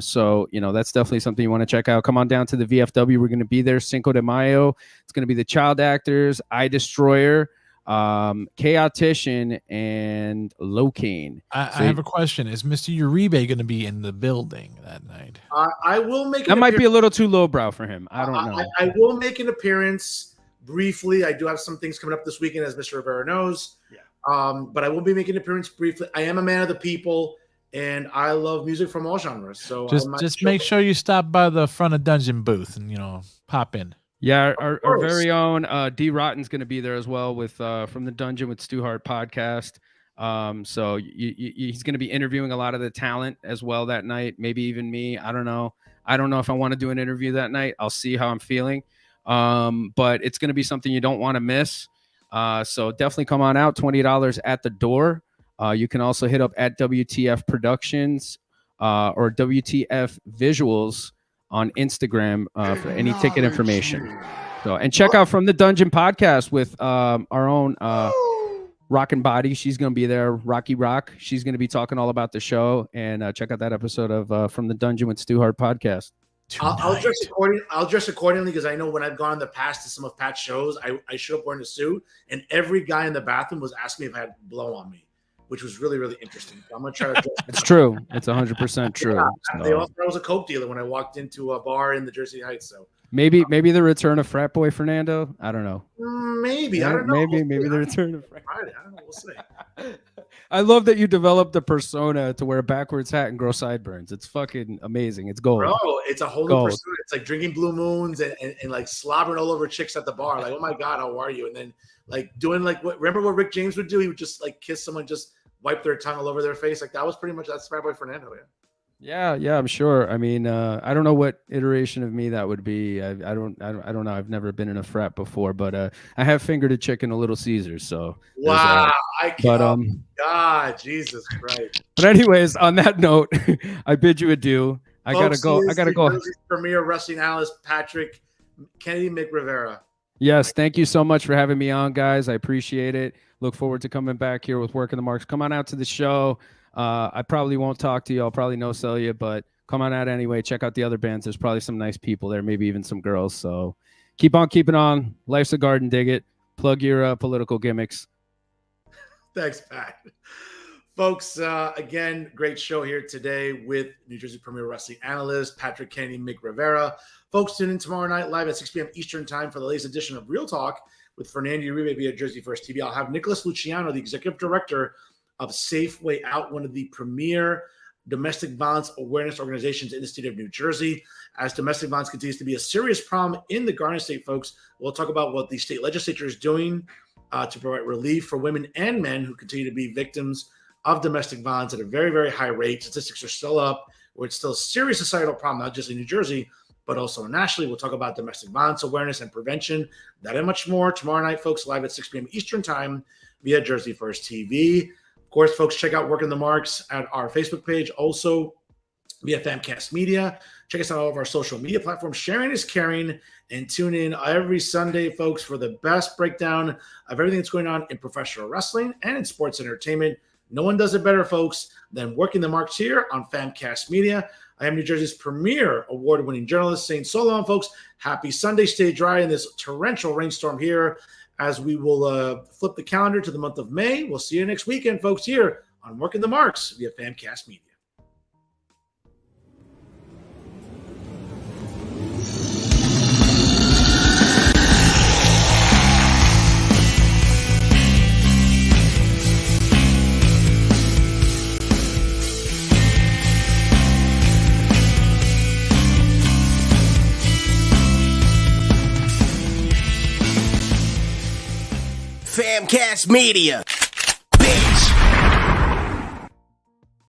So, that's definitely something you want to check out. Come on down to the VFW. We're going to be there Cinco de Mayo. It's going to be the Child Actors, Eye Destroyer, Chaotician, and Locaine. I have a question. Is Mr. Uribe going to be in the building that night? I will make that might be a little too lowbrow for him. I don't know. I will make an appearance briefly. I do have some things coming up this weekend, as Mr. Rivera knows. Yeah. But I will be making an appearance briefly. I am a man of the people, and I love music from all genres. So just make sure you stop by the front of Dungeon booth and pop in. Yeah, our very own Dee Rotten's going to be there as well with from the Dungeon with Stu Hart podcast. So he's going to be interviewing a lot of the talent as well that night. Maybe even me. I don't know if I want to do an interview that night. I'll see how I'm feeling. But it's going to be something you don't want to miss. So definitely come on out. $20 at the door. You can also hit up at WTF Productions or WTF Visuals on Instagram for any ticket information. So, and check out From the Dungeon podcast with our own Rockin' Body. She's going to be there. Rocky Rock. She's going to be talking all about the show. And check out that episode of From the Dungeon with Stu Hart podcast. I'll dress accordingly because I know when I've gone in the past to some of Pat's shows, I showed up wearing a suit, and every guy in the bathroom was asking me if I had blow on me, which was really, really interesting. I'm gonna try to dress. It's true. It's 100% true. Yeah, they all thought I was a coke dealer when I walked into a bar in the Jersey Heights. So maybe the return of frat boy Fernando. I don't know. Maybe I don't know. Maybe the return of frat. I don't know. We'll see. I love that you developed the persona to wear a backwards hat and grow sideburns. It's fucking amazing. It's gold. Bro, it's a whole new persona. It's like drinking Blue Moons and like slobbering all over chicks at the bar. Like, oh my God, how are you? And then like doing like remember what Rick James would do? He would just like kiss someone, just wipe their tongue all over their face. Like that was pretty much that's Frat Boy Fernando. Yeah, I'm sure. I mean, I don't know what iteration of me that would be. I don't know. I've never been in a frat before, but I have fingered a chick in a Little Caesars. So wow, I can't. But God, Jesus Christ. But anyways, on that note, I bid you adieu. I gotta go. Premier wrestling analyst Patrick Kennedy McRivera. Yes, thank you so much for having me on, guys. I appreciate it. Look forward to coming back here with Working the Marks. Come on out to the show. I probably won't talk to you. I'll probably no-sell you, but come on out anyway. Check out the other bands. There's probably some nice people there, maybe even some girls. So keep on keeping on. Life's a garden, dig it. Plug your political gimmicks. Thanks, Pat. Folks, again, great show here today with New Jersey Premier Wrestling analyst Patrick Kenny, Mick Rivera. Folks, tune in tomorrow night live at 6 p.m. Eastern time for the latest edition of Real Talk with Fernando Uribe via Jersey First TV. I'll have Nicholas Luciano, the executive director of Safe Way Out, one of the premier domestic violence awareness organizations in the state of New Jersey. As domestic violence continues to be a serious problem in the Garden State, folks, we'll talk about what the state legislature is doing to provide relief for women and men who continue to be victims of domestic violence at a very, very high rate. Statistics are still up, where it's still a serious societal problem, not just in New Jersey, but also nationally. We'll talk about domestic violence awareness and prevention, that and much more tomorrow night, folks, live at 6 p.m. Eastern time via Jersey First TV. Of course, folks, check out Working the Marks at our Facebook page, also via Famcast Media. Check us out on all of our social media platforms. Sharing is caring, and tune in every Sunday, folks, for the best breakdown of everything that's going on in professional wrestling and in sports entertainment. No one does it better, folks, than Working the Marks here on Famcast Media. I am New Jersey's premier award-winning journalist saying so long, folks. Happy Sunday. Stay dry in this torrential rainstorm here as we will flip the calendar to the month of May. We'll see you next weekend, folks, here on Working the Marks via Famcast Media. Famcast Media.